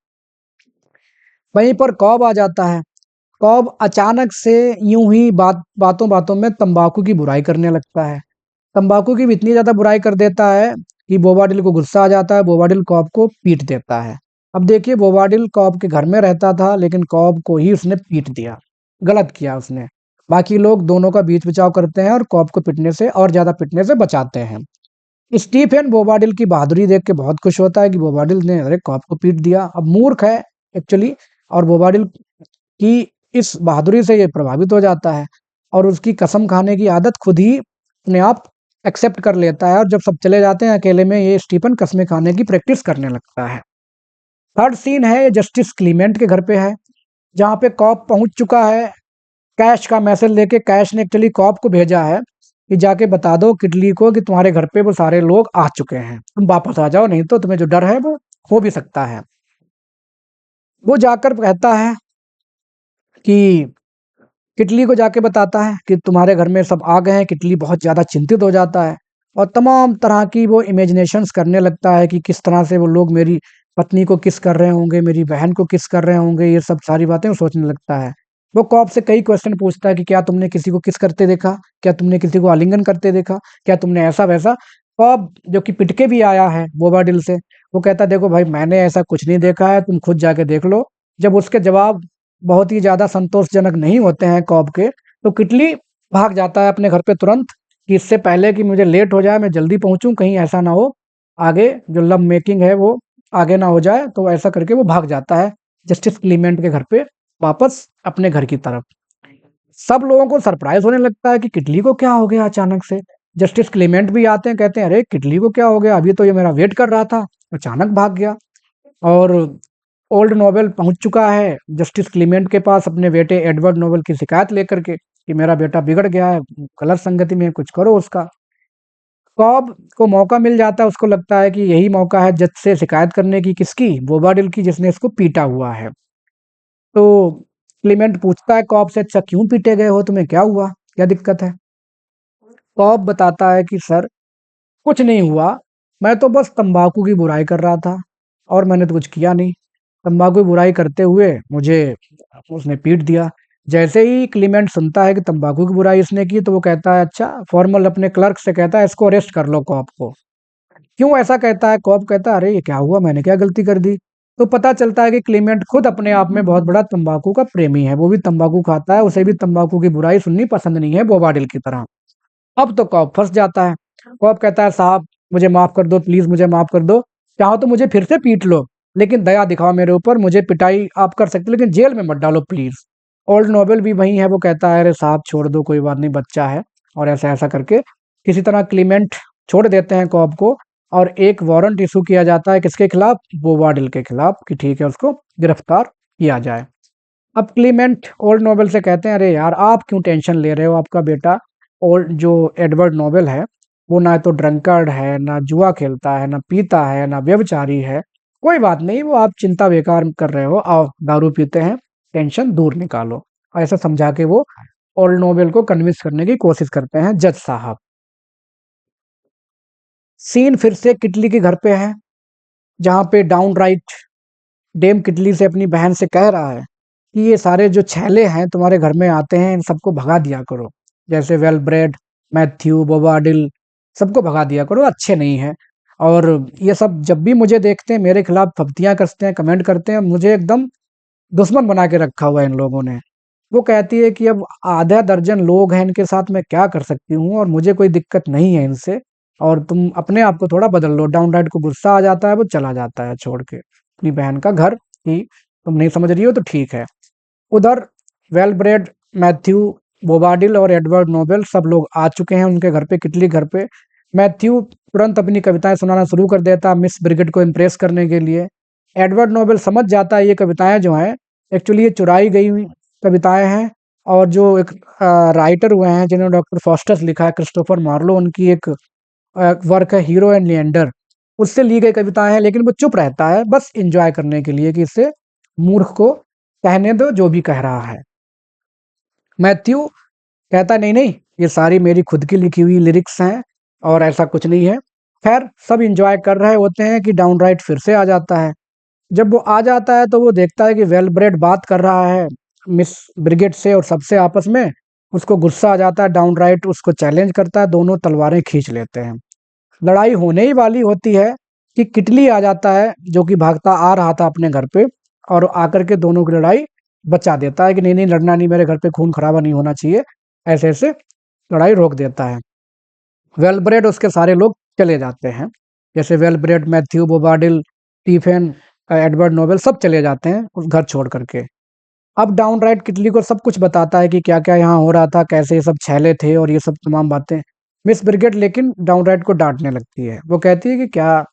वहीं पर कौब आ जाता है। कौब अचानक से यूं ही बातों बातों में तंबाकू की बुराई करने लगता है। तंबाकू की भी इतनी ज्यादा बुराई कर देता है कि बोबाडिल को गुस्सा आ जाता है। बोबाडिल कौब को पीट देता है। अब देखिए, बोबाडिल कौब के घर में रहता था, लेकिन कौब को ही उसने पीट दिया, गलत किया उसने। बाकी लोग दोनों का बीच बचाव करते हैं और कौब को पिटने से और ज्यादा पिटने से बचाते हैं। स्टीफन बोबाडिल की बहादुरी देख के बहुत खुश होता है कि बोबाडिल ने अरे कॉप को पीट दिया। अब मूर्ख है एक्चुअली, और बोबाडिल की इस बहादुरी से ये प्रभावित हो जाता है और उसकी कसम खाने की आदत खुद ही अपने आप एक्सेप्ट कर लेता है। और जब सब चले जाते हैं अकेले में, ये स्टीफन कसमें खाने की प्रैक्टिस करने लगता है। थर्ड सीन है, ये जस्टिस क्लीमेंट के घर पे है, जहाँ पे कॉप पहुंच चुका है कैश का मैसेज लेके। कैश ने एक्चुअली कॉप को भेजा है कि जाके बता दो किटली को कि तुम्हारे घर पे वो सारे लोग आ चुके हैं, तुम वापस आ जाओ, नहीं तो तुम्हें जो डर है वो हो भी सकता है। वो जाकर कहता है कि किटली को जाके बताता है कि तुम्हारे घर में सब आ गए हैं। किटली बहुत ज़्यादा चिंतित हो जाता है और तमाम तरह की वो इमेजिनेशंस करने लगता है कि किस तरह से वो लोग मेरी पत्नी को किस कर रहे होंगे, मेरी बहन को किस कर रहे होंगे, ये सब सारी बातें वो सोचने लगता है। वो कॉप से कई क्वेश्चन पूछता है कि क्या तुमने किसी को किस करते देखा, क्या तुमने किसी को आलिंगन करते देखा, क्या तुमने ऐसा वैसा। कॉप जो कि पिट के भी आया है बोबाडिल से, वो कहता है देखो भाई मैंने ऐसा कुछ नहीं देखा है, तुम खुद जाके देख लो। जब उसके जवाब बहुत ही ज्यादा संतोषजनक नहीं होते हैं कॉप के, तो किटली भाग जाता है अपने घर पे तुरंत, कि इससे पहले कि मुझे लेट हो जाए मैं जल्दी पहुंचूं, कहीं ऐसा ना हो आगे जो लव मेकिंग है वो आगे ना हो जाए। तो ऐसा करके वो भाग जाता है जस्टिस क्लीमेंट के घर पे वापस अपने घर की तरफ। सब लोगों को सरप्राइज होने लगता है कि किटली को क्या हो गया अचानक से। जस्टिस क्लीमेंट भी आते हैं, कहते हैं अरे किटली को क्या हो गया, अभी तो ये मेरा वेट कर रहा था, अचानक भाग गया। और ओल्ड नोबेल पहुंच चुका है जस्टिस क्लीमेंट के पास अपने बेटे एडवर्ड नोबेल की शिकायत लेकर के कि मेरा बेटा बिगड़ गया है, गलत संगति में है, कुछ करो उसका। कॉब को मौका मिल जाता है, उसको लगता है कि यही मौका है जज से शिकायत करने की, किसकी, बोबाडिल की, जिसने इसको पीटा हुआ है। तो क्लीमेंट पूछता है कॉब से, अच्छा क्यों पीटे गए हो, तुम्हें क्या हुआ, क्या दिक्कत है। कॉब बताता है कि सर कुछ नहीं हुआ, मैं तो बस तंबाकू की बुराई कर रहा था और मैंने तो कुछ किया नहीं। तंबाकू की बुराई करते हुए मुझे उसने पीट दिया। जैसे ही क्लीमेंट सुनता है कि तंबाकू की बुराई इसने की, तो वो कहता है अच्छा, फॉर्मल अपने क्लर्क से कहता है इसको अरेस्ट कर लो कॉप को। क्यों ऐसा कहता है, कॉप कहता है अरे ये क्या हुआ, मैंने क्या गलती कर दी। तो पता चलता है कि क्लीमेंट खुद अपने आप में बहुत बड़ा तंबाकू का प्रेमी है, वो भी तंबाकू खाता है, उसे भी तंबाकू की बुराई सुननी पसंद नहीं है बोबाडिल की तरह। अब तो कॉप फंस जाता है। कॉप कहता है साहब मुझे माफ कर दो, प्लीज मुझे माफ कर दो, चाहो तो मुझे फिर से पीट लो, लेकिन दया दिखाओ मेरे ऊपर, मुझे पिटाई आप कर सकते हो लेकिन जेल में मत डालो प्लीज। ओल्ड नोबेल भी वही है, वो कहता है अरे साहब छोड़ दो, कोई बात नहीं, बच्चा है। और ऐसा ऐसा करके किसी तरह क्लीमेंट छोड़ देते हैं कॉप को, और एक वारंट इशू किया जाता है किसके खिलाफ, बोबाडिल के खिलाफ, कि ठीक है उसको गिरफ्तार किया जाए। अब क्लीमेंट ओल्ड नोबेल से कहते हैं अरे यार आप क्यों टेंशन ले रहे हो, आपका बेटा ओल्ड जो एडवर्ड नोबेल है वो ना तो ड्रंकर्ड है, ना जुआ खेलता है, ना पीता है, ना व्यभिचारी है, कोई बात नहीं, वो आप चिंता बेकार कर रहे हो, आओ दारू पीते हैं, टेंशन दूर निकालो। ऐसा समझा के वो ओल्ड नोबेल को कन्विंस करने की कोशिश करते हैं जज साहब। सीन फिर से किटली के घर पे है, जहाँ पे डाउन राइट डेम किटली से अपनी बहन से कह रहा है कि ये सारे जो छैले हैं तुम्हारे घर में आते हैं इन सबको भगा दिया करो, जैसे वेल ब्रेड, मैथ्यू, बोबाडिल, सबको भगा दिया करो, अच्छे नहीं है। और ये सब जब भी मुझे देखते हैं मेरे खिलाफ फप्तियां कसते हैं, कमेंट करते हैं, मुझे एकदम दुश्मन बना के रखा हुआ है इन लोगों ने। वो कहती है कि अब आधा दर्जन लोग हैं इनके साथ, मैं क्या कर सकती हूँ, और मुझे कोई दिक्कत नहीं है इनसे, और तुम अपने आप को थोड़ा बदल लो। डाउन राइट को गुस्सा आ जाता है, वो चला जाता है छोड़ के अपनी बहन का घर, कि तुम नहीं समझ रही हो तो ठीक है। उधर वेल ब्रेड, मैथ्यू, बोबाडिल और एडवर्ड नोबेल सब लोग आ चुके हैं उनके घर पे, किटली घर पे। मैथ्यू तुरंत अपनी कविताएं सुनाना शुरू कर देता मिस ब्रिगेड को इम्प्रेस करने के लिए। एडवर्ड नोबेल समझ जाता है ये कविताएं जो हैं एक्चुअली ये चुराई गई हुई कविताएं हैं, और जो एक राइटर हुए हैं जिन्होंने डॉक्टर फॉस्टर्स लिखा है, क्रिस्टोफर मार्लो, उनकी एक वर्क है हीरो एंड लिएंडर, उससे ली गई कविताएं हैं। लेकिन वो चुप रहता है बस एंजॉय करने के लिए, कि इससे मूर्ख को कहने दो जो भी कह रहा है। मैथ्यू कहता नहीं नहीं, ये सारी मेरी खुद की लिखी हुई लिरिक्स हैं और ऐसा कुछ नहीं है। खैर सब इंजॉय कर रहे होते हैं कि डाउन राइट फिर से आ जाता है। जब वो आ जाता है तो वो देखता है कि वेल ब्रेड बात कर रहा है मिस ब्रिगेड से और सबसे आपस में। उसको गुस्सा आ जाता है, डाउन राइट उसको चैलेंज करता है, दोनों तलवारें खींच लेते हैं। लड़ाई होने ही वाली होती है कि किटली आ जाता है जो कि भागता आ रहा था अपने घर पे, और आकर के दोनों की लड़ाई बचा देता है कि नहीं नहीं लड़ना नहीं, मेरे घर पे खून खराबा नहीं होना चाहिए, ऐसे ऐसे लड़ाई रोक देता है। वेलब्रेड उसके सारे लोग चले जाते हैं, जैसे वेलब्रेड, मैथ्यू, बोबाडिल, स्टीफेन, एडवर्ड नोबेल सब चले जाते हैं उस घर छोड़ करके। अब डाउन राइट किटली को सब कुछ बताता है कि क्या क्या यहाँ हो रहा था, कैसे ये सब छैले थे और ये सब तमाम बातें। मिस ब्रिगेड लेकिन डाउन राइट को डांटने लगती है, वो कहती है कि क्या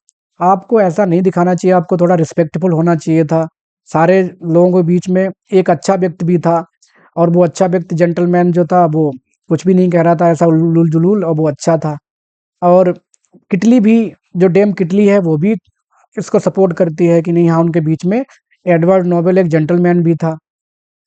आपको ऐसा नहीं दिखाना चाहिए, आपको थोड़ा रिस्पेक्टफुल होना चाहिए था, सारे लोगों के बीच में एक अच्छा व्यक्ति भी था, और वो अच्छा व्यक्ति जेंटलमैन जो था वो कुछ भी नहीं कह रहा था ऐसा उलूल जुलूल, और वो अच्छा था। और किटली भी, जो डेम किटली है वो भी इसको सपोर्ट करती है कि नहीं हाँ उनके बीच में एडवर्ड नोबेल एक जेंटलमैन भी था।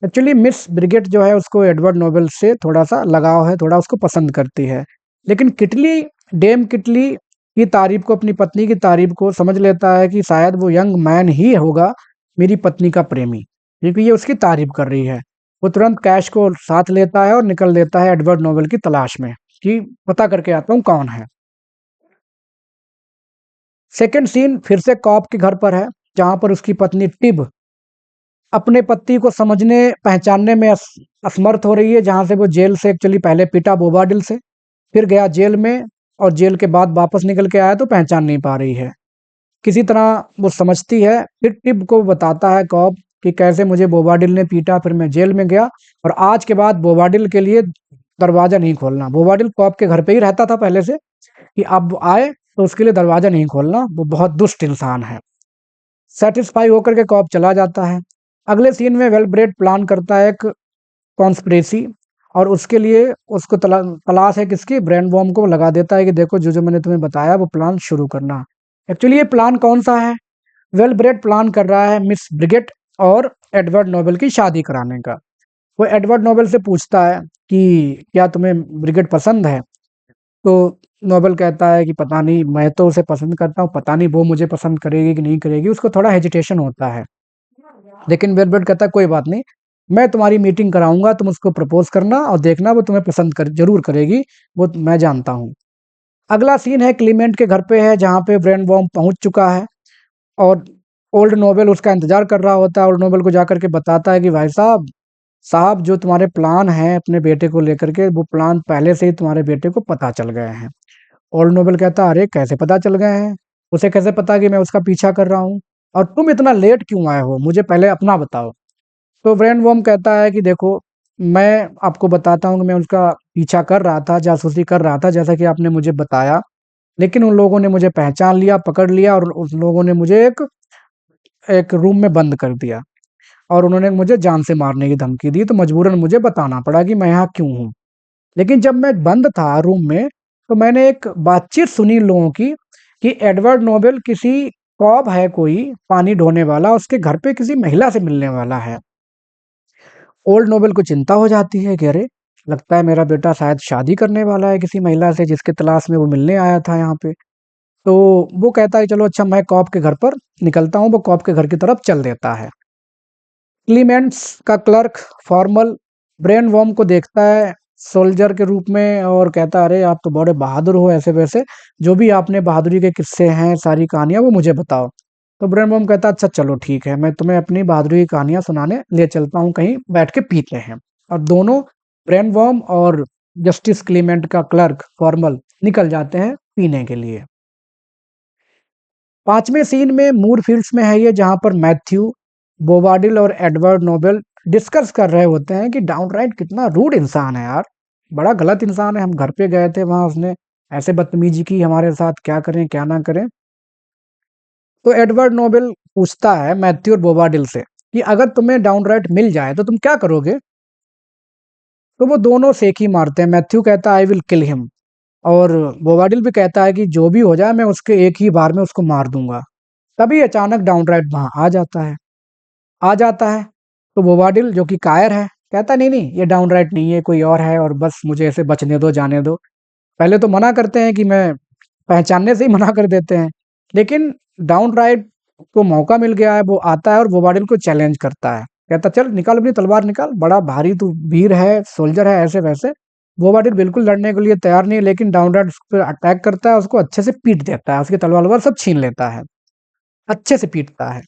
एक्चुअली मिस ब्रिगेड जो है उसको एडवर्ड नोबेल से थोड़ा सा लगाव है, थोड़ा उसको पसंद करती है। लेकिन किटली, डेम किटली की तारीफ को, अपनी पत्नी की तारीफ को समझ लेता है कि शायद वो यंग मैन ही होगा मेरी पत्नी का प्रेमी, क्योंकि ये उसकी तारीफ कर रही है। वो तुरंत कैश को साथ लेता है और निकल देता है एडवर्ड नोबेल की तलाश में कि पता करके आता हूँ कौन है। सेकंड सीन फिर से कॉप के घर पर है, जहाँ पर उसकी पत्नी टिब अपने पति को समझने पहचानने में असमर्थ हो रही है, जहाँ से वो जेल से एक्चुअली पहले पिटा बोबाडिल से, फिर गया जेल में और जेल के बाद वापस निकल के आया तो पहचान नहीं पा रही है। किसी तरह वो समझती है, फिर टिब को बताता है कॉप कि कैसे मुझे बोबाडिल ने पीटा, फिर मैं जेल में गया और आज के बाद बोबाडिल के लिए दरवाज़ा नहीं खोलना। बोबाडिल कॉप के घर पे ही रहता था पहले से, कि अब आए तो उसके लिए दरवाज़ा नहीं खोलना, वो बहुत दुष्ट इंसान है। सैटिस्फाई होकर के कॉप चला जाता है। अगले सीन में वेलब्रेड प्लान करता है एक कॉन्स्पिरेसी और उसके लिए उसको तलाश है किसकी, ब्रेन बॉम्ब को लगा देता है कि देखो जो जो मैंने तुम्हें बताया वो प्लान शुरू करना। एक्चुअली ये प्लान कौन सा है? वेलब्रेड प्लान कर रहा है मिस ब्रिगेट और एडवर्ड नोबेल की शादी कराने का। वो एडवर्ड नोबेल से पूछता है कि क्या तुम्हें ब्रिगेट पसंद है? तो नोबेल कहता है कि पता नहीं, मैं तो उसे पसंद करता हूँ, पता नहीं वो मुझे पसंद करेगी कि नहीं करेगी। उसको थोड़ा हेजिटेशन होता है, लेकिन वेलब्रेड कहता है कोई बात नहीं, मैं तुम्हारी मीटिंग कराऊंगा, तुम उसको प्रपोज करना और देखना वो तुम्हें पसंद कर जरूर करेगी, वो मैं जानता हूँ। अगला सीन है क्लीमेंट के घर पे है, जहाँ पे ब्रेन बॉम्ब पहुंच चुका है और ओल्ड नोबेल उसका इंतजार कर रहा होता है। ओल्ड नोबेल को जाकर के बताता है कि भाई साहब साहब जो तुम्हारे प्लान हैं अपने बेटे को लेकर के, वो प्लान पहले से ही तुम्हारे बेटे को पता चल गए हैं। ओल्ड नोबेल कहता है अरे कैसे पता चल गए हैं, उसे कैसे पता कि मैं उसका पीछा कर रहा हूँ, और तुम इतना लेट क्यों आए हो, मुझे पहले अपना बताओ। तो ब्रेन वॉर्म कहता है कि देखो मैं आपको बताता हूँ कि मैं उसका पीछा कर रहा था, जासूसी कर रहा था जैसा कि आपने मुझे बताया, लेकिन उन लोगों ने मुझे पहचान लिया, पकड़ लिया और उन लोगों ने मुझे एक एक रूम में बंद कर दिया और उन्होंने मुझे जान से मारने की धमकी दी, तो मजबूरन मुझे बताना पड़ा कि मैं यहाँ क्यों हूँ। लेकिन जब मैं बंद था रूम में तो मैंने एक बातचीत सुनी इन लोगों की कि एडवर्ड नोबेल किसी कॉब है कोई पानी ढोने वाला, उसके घर पे किसी महिला से मिलने वाला है। ओल्ड नोबेल को चिंता हो जाती है कि अरे लगता है मेरा बेटा शायद शादी करने वाला है किसी महिला से जिसके तलाश में वो मिलने आया था यहाँ पे। तो वो कहता है चलो अच्छा मैं कॉप के घर पर निकलता हूँ, वो कॉप के घर की तरफ चल देता है। क्लीमेंट्स का क्लर्क फॉर्मल ब्रेन वॉर्म को देखता है सोल्जर के रूप में और कहता है अरे आप तो बड़े बहादुर हो, ऐसे वैसे जो भी आपने बहादुरी के किस्से हैं सारी कहानियां वो मुझे बताओ। तो ब्रेन वॉर्म कहता है अच्छा चलो ठीक है, मैं तुम्हें अपनी बहादुरी की कहानियां सुनाने ले चलता हूँ, कहीं बैठ के पीते हैं। और दोनों ब्रेन वॉर्म और जस्टिस क्लीमेंट का क्लर्क फॉर्मल निकल जाते हैं पीने के लिए। पांचवें सीन में मूर फील्ड्स में है ये, जहां पर मैथ्यू बोबाडिल और एडवर्ड नोबेल डिस्कस कर रहे होते हैं कि डाउनराइट कितना रूड इंसान है यार, बड़ा गलत इंसान है। हम घर पे गए थे, वहां उसने ऐसे बदतमीजी की हमारे साथ, क्या करें क्या ना करें। तो एडवर्ड नोबेल पूछता है मैथ्यू और बोबाडिल से कि अगर तुम्हें डाउनराइट मिल जाए तो तुम क्या करोगे? तो वो दोनों सेक ही मारते हैं। मैथ्यू कहता है आई विल किल हिम और बोबाडिल भी कहता है कि जो भी हो जाए मैं उसके एक ही बार में उसको मार दूंगा। तभी अचानक डाउनराइट वहां आ जाता है। तो बोबाडिल जो कि कायर है कहता नहीं नहीं ये डाउनराइट नहीं है, कोई और है और बस मुझे ऐसे बचने दो, जाने दो। पहले तो मना करते हैं कि मैं पहचानने से ही मना कर देते हैं, लेकिन डाउनराइट को मौका मिल गया है, वो आता है और बोबाडिल को चैलेंज करता है, कहता चल निकाल अपनी तलवार निकाल, बड़ा भारी तू वीर है, सोल्जर है, ऐसे वैसे। बोबाडिल बिल्कुल लड़ने के लिए तैयार नहीं है, लेकिन डाउनराइट उस पर अटैक करता है, उसको अच्छे से पीट देता है, उसकी तलवार वलवार सब छीन लेता है, अच्छे से पीटता है।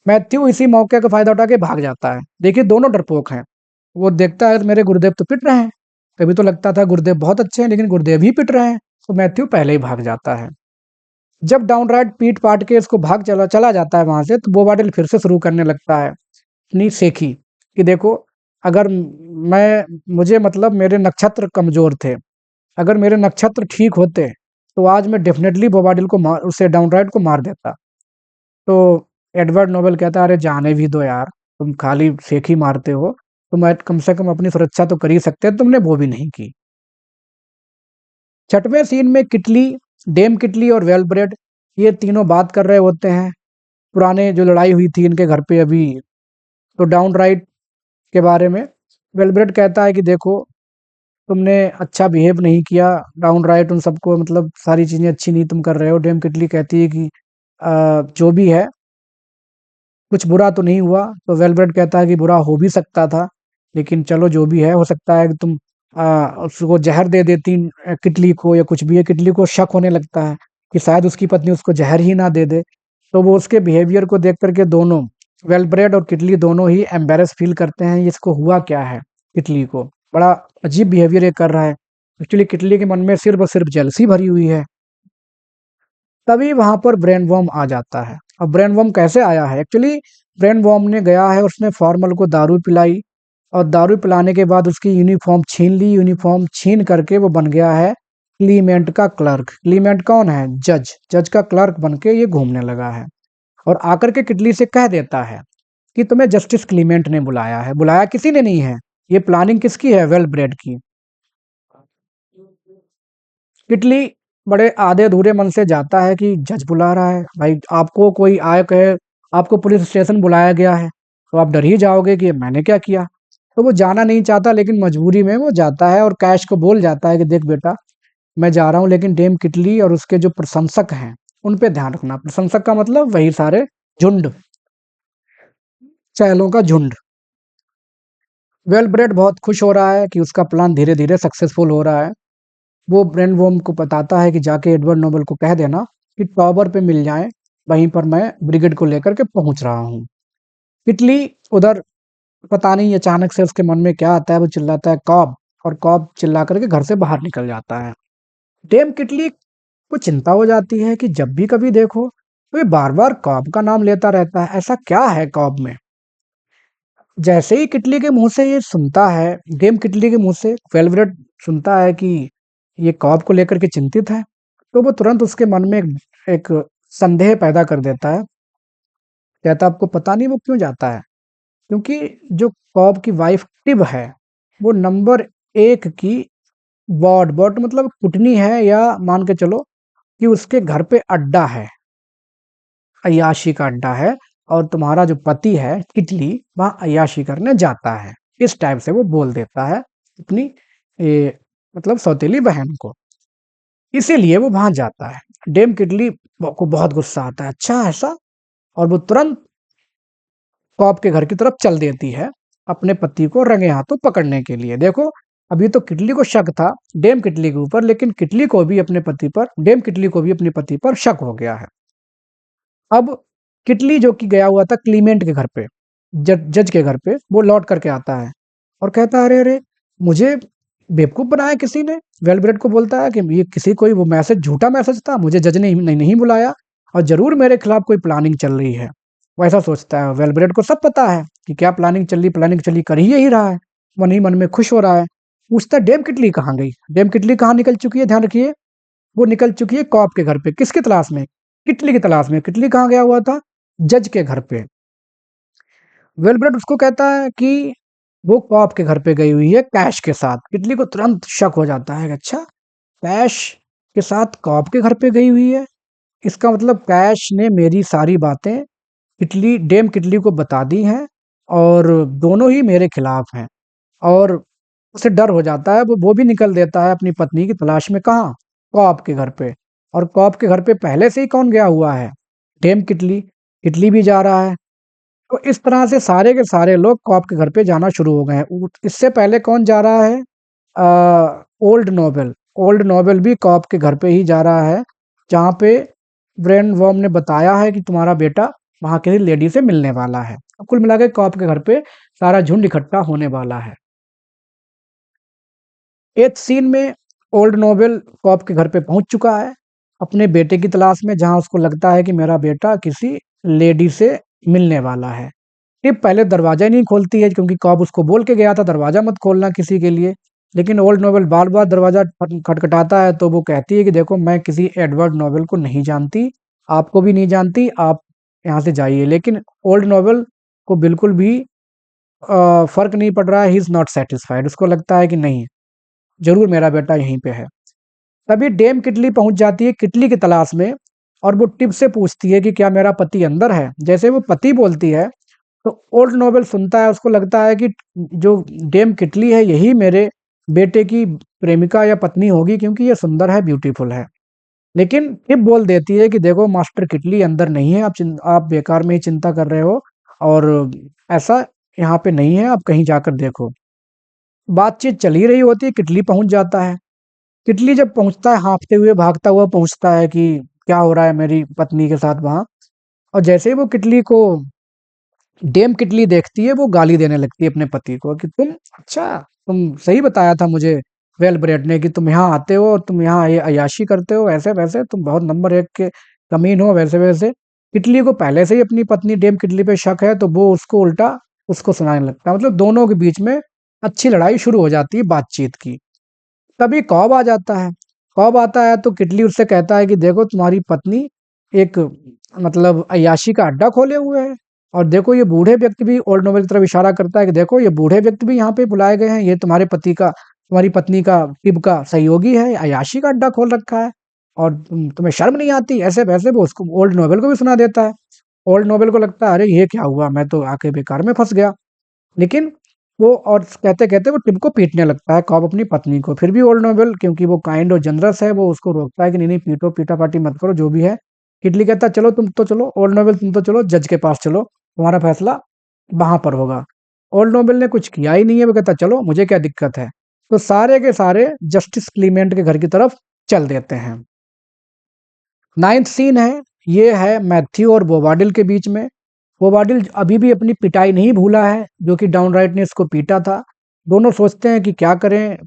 मैथ्यू इसी मौके का फायदा उठा के भाग जाता है। देखिए दोनों डरपोक हैं, वो देखता है तो मेरे गुरुदेव तो पिट रहे हैं, कभी तो लगता था गुरुदेव बहुत अच्छे हैं लेकिन गुरुदेव ही पिट रहे हैं, तो मैथ्यू पहले ही भाग जाता है। जब डाउनराइट पीट पाट के इसको भाग चला चला जाता है वहां से, तो बोबाडिल फिर से शुरू करने लगता है अपनी सेखी कि देखो अगर मैं मुझे मतलब मेरे नक्षत्र कमजोर थे, अगर मेरे नक्षत्र ठीक होते तो आज मैं डेफिनेटली बोबाडिल को मार उसे डाउनराइट को मार देता। तो एडवर्ड नोबेल कहता है अरे जाने भी दो यार, तुम खाली फेंक ही मारते हो, तुम कम से कम अपनी सुरक्षा तो कर ही सकते, तुमने वो भी नहीं की। छठवें सीन में किटली, डेम किटली और वेलब्रेड ये तीनों बात कर रहे होते हैं पुराने जो लड़ाई हुई थी इनके घर पे अभी, तो डाउन राइट के बारे में। वेलब्रेड कहता है कि देखो तुमने अच्छा बिहेव नहीं किया, डाउन राइट उन सबको मतलब सारी चीजें अच्छी नहीं तुम कर रहे हो। डेम किटली कहती है कि जो भी है कुछ बुरा तो नहीं हुआ, तो वेलब्रेड कहता है कि बुरा हो भी सकता था, लेकिन चलो जो भी है, हो सकता है कि तुम उसको ज़हर दे देती किटली को, या कुछ भी है। किटली को शक होने लगता है कि शायद उसकी पत्नी उसको ज़हर ही ना दे दे। तो वो उसके बिहेवियर को देख कर के दोनों, वेल ब्रेड और किटली दोनों ही एम्बैरेस फ़ील करते हैं, ये इसको हुआ क्या है किटली को? बड़ा अजीब बिहेवियर ये कर रहा है। एक्चुअली किटली के मन में सिर्फ़ और सिर्फ़ जेलसी भरी हुई है। तभी वहाँ पर ब्रेन वर्म आ जाता है। अब ब्रेन वर्म कैसे आया है? एक्चुअली ब्रेन वर्म ने गया है, उसने फॉर्मल को दारू पिलाई, और दारू पिलाने के बाद उसकी यूनिफ़ॉर्म छीन ली। यूनिफ़ॉर्म छीन करके वो बन गया है क्लीमेंट का क्लर्क। क्लीमेंट कौन है? जज। जज का क्लर्क बन के ये घूमने लगा है, और आकर के किटली से कह देता है कि तुम्हें जस्टिस क्लीमेंट ने बुलाया है। बुलाया किसी ने नहीं है, ये प्लानिंग किसकी है? वेल ब्रेड की। किटली बड़े आधे-अधूरे मन से जाता है कि जज बुला रहा है। भाई, आपको कोई आए कहे आपको पुलिस स्टेशन बुलाया गया है, तो आप डर ही जाओगे कि मैंने क्या किया? तो वो जाना नहीं चाहता, लेकिन मजबूरी में वो जाता है और कैश को बोल जाता है कि देख बेटा, मैं जा रहा हूँ, लेकिन डेम किटली और उसके जो प्रशंसक हैं, उन पे ध्यान रखना। प्रशंसक का मतलब वही सारे झुंड, चैलों का झुंड। वेल ब्रेड बहुत खुश हो रहा है कि उसका प्लान धीरे-धीरे सक्सेसफुल हो रहा है। वो ब्रेन वोर्म को बताता है कि जाके एडवर्ड नोबल को कह देना कि टॉवर पे मिल जाएं, वहीं पर मैं ब्रिगेड को लेकर के पहुंच रहा हूँ। इटली उधर, पता नहीं अचानक से उसके मन में क्या आता है, वो चिल्लाता है कॉब, और कॉब चिल्ला करके घर से बाहर निकल जाता है। डेम किटली को चिंता हो जाती है कि जब भी कभी देखो तो ये बार बार कॉब का नाम लेता रहता है, ऐसा क्या है कॉब में? जैसे ही किटली के मुंह से ये सुनता है, डेम किटली के मुंह से वेलवेट सुनता है कि ये कॉब को लेकर के चिंतित है, तो वो तुरंत उसके मन में एक संदेह पैदा कर देता है। कहता है, आपको पता नहीं वो क्यों जाता है? क्योंकि जो कॉब की वाइफ टिब है, वो नंबर 1 की बॉड, बॉड मतलब कुटनी है, या मान के चलो कि उसके घर पे अड्डा है, अय्याशी का अड्डा है, और तुम्हारा जो पति है किटली वहाँ अय्याशी करने जाता है। इस टाइप से वो बोल देता है अपनी मतलब सौतेली बहन को। इसीलिए वो वहाँ जाता है। डेम किटली को बहुत गुस्सा आता है, अच्छा ऐसा? और वो तुरंत कॉप के घर की तरफ चल देती है, अपने पति को रंगे हाथों पकड़ने के लिए। देखो, अभी तो किटली को शक था डेम किटली के ऊपर, लेकिन किटली को भी अपने पति पर, डेम किटली को भी अपने पति पर शक हो गया है। अब किटली जो कि गया हुआ था क्लीमेंट के घर पे, जज के घर पे, वो लौट करके आता है और कहता है, अरे अरे, मुझे बेवकूफ बनाया किसी ने। वेलब्रेड को बोलता है कि ये किसी, कोई वो मैसेज झूठा मैसेज था, मुझे जज ने नहीं बुलाया, और जरूर मेरे खिलाफ कोई प्लानिंग चल रही है। वो ऐसा सोचता है। वेलब्रेड को सब पता है कि क्या प्लानिंग चली, कर ही यही रहा है। मन ही मन में खुश हो रहा है। पूछता है, डेम किटली कहाँ गई? डेम किटली कहाँ निकल चुकी है? ध्यान रखिए, वो निकल चुकी है कॉप के घर पे। किसकी तलाश में? किटली की तलाश में। किटली कहाँ गया हुआ था? जज के घर पे। वेलब्रेड उसको कहता है कि वो कॉप के घर पे गई हुई है कैश के साथ। किटली को तुरंत शक हो जाता है कि अच्छा, कैश के साथ कॉप के घर पे गई हुई है, इसका मतलब कैश ने मेरी सारी बातें किटली, डेम किटली को बता दी हैं, और दोनों ही मेरे खिलाफ हैं। और उसे डर हो जाता है, वो भी निकल देता है अपनी पत्नी की तलाश में। कहाँ? कॉप के घर पे। और कॉप के घर पे पहले से ही कौन गया हुआ है? डेम किटली। किटली भी जा रहा है। तो इस तरह से सारे के सारे लोग कॉप के घर पे जाना शुरू हो गए हैं। इससे पहले कौन जा रहा है? Old Nobel. ओल्ड नोबेल भी कॉप के घर पे ही जा रहा है, जहाँ पे ब्रेन वॉर्म ने बताया है कि तुम्हारा बेटा वहाँ किसी लेडी से मिलने वाला है। कुल मिला के कॉप के घर पे सारा झुंड इकट्ठा होने वाला है। एक सीन में ओल्ड नोबेल कॉप के घर पे पहुंच चुका है अपने बेटे की तलाश में, जहां उसको लगता है कि मेरा बेटा किसी लेडी से मिलने वाला है। टिप पहले दरवाजा ही नहीं खोलती है, क्योंकि कॉप उसको बोल के गया था दरवाजा मत खोलना किसी के लिए। लेकिन ओल्ड नोबेल बार बार दरवाजा खटखटाता है, तो वो कहती है कि देखो, मैं किसी एडवर्ड नोबेल को नहीं जानती, आपको भी नहीं जानती, आप यहाँ से जाइए। लेकिन ओल्ड नोबेल को बिल्कुल भी फर्क नहीं पड़ रहा है। He is not satisfied. उसको लगता है कि नहीं, जरूर मेरा बेटा यहीं पे है। तभी डेम किटली पहुंच जाती है किटली की तलाश में, और वो टिप से पूछती है कि क्या मेरा पति अंदर है? जैसे वो पति बोलती है, तो ओल्ड नोबेल सुनता है, उसको लगता है कि जो डेम किटली है यही मेरे बेटे की प्रेमिका या पत्नी होगी, क्योंकि ये सुंदर है, ब्यूटीफुल है। लेकिन टिप बोल देती है कि देखो, मास्टर किटली अंदर नहीं है, आप बेकार में ही चिंता कर रहे हो, और ऐसा यहाँ पे नहीं है, आप कहीं जाकर देखो। बातचीत चल ही रही होती है, किटली पहुंच जाता है। किटली जब पहुंचता है, हाँफते हुए भागता हुआ पहुंचता है कि क्या हो रहा है मेरी पत्नी के साथ वहां। और जैसे ही वो किटली को डेम किटली देखती है, वो गाली देने लगती है अपने पति को कि तुम, अच्छा, तुम सही बताया था मुझे वेल ब्रेड ने कि तुम यहाँ आते हो और तुम यहाँ ये अय्याशी करते हो, ऐसे वैसे तुम बहुत नंबर एक के कमीन हो, वैसे वैसे। किटली को पहले से ही अपनी पत्नी डेम किटली पे शक है, तो वो उसको उल्टा उसको सुनाने लगता है। मतलब दोनों के बीच में अच्छी लड़ाई शुरू हो जाती है बातचीत की। तभी कॉब आ जाता है। कॉब आता है तो किटली उससे कहता है कि देखो तुम्हारी पत्नी एक, मतलब अय्याशी का अड्डा खोले हुए है। और देखो ये बूढ़े व्यक्ति भी, ओल्ड नोवेल की तरफ इशारा करता है कि देखो ये बूढ़े व्यक्ति भी यहाँ पे बुलाए गए हैं, ये तुम्हारे पति का, तुम्हारी पत्नी का टिब का सहयोगी है, अय्याशी का अड्डा खोल रखा है। और तुम्हें शर्म नहीं आती, ऐसे वैसे वो उसको ओल्ड नोवेल को भी सुना देता है। ओल्ड नोवेल को लगता है अरे ये क्या हुआ, मैं तो आके बेकार में फंस गया। लेकिन वो, और कहते-कहते वो टिम को पीटने लगता है, कॉब अपनी पत्नी को। फिर भी ओल्ड नोबेल, क्योंकि वो काइंड और जनरस है, वो उसको रोकता है कि नहीं नहीं पीटो, पीटा-पाटी मत करो, जो भी है। किटली कहता है चलो तुम तो चलो, ओल्ड नोबेल तुम तो चलो जज के पास चलो, तुम्हारा फैसला वहाँ पर होगा। ओल्ड नोबेल ने कुछ किया ही नहीं है, वो कहता चलो मुझे क्या दिक्कत है। तो सारे के सारे जस्टिस क्लीमेंट के घर की तरफ चल देते हैं। 9th सीन है, ये है मैथ्यू और बोवाडिल के बीच में। बोवाडिल अभी भी अपनी पिटाई नहीं भूला है, जो कि डाउनराइट ने इसको पीटा था। दोनों सोचते हैं कि क्या करें,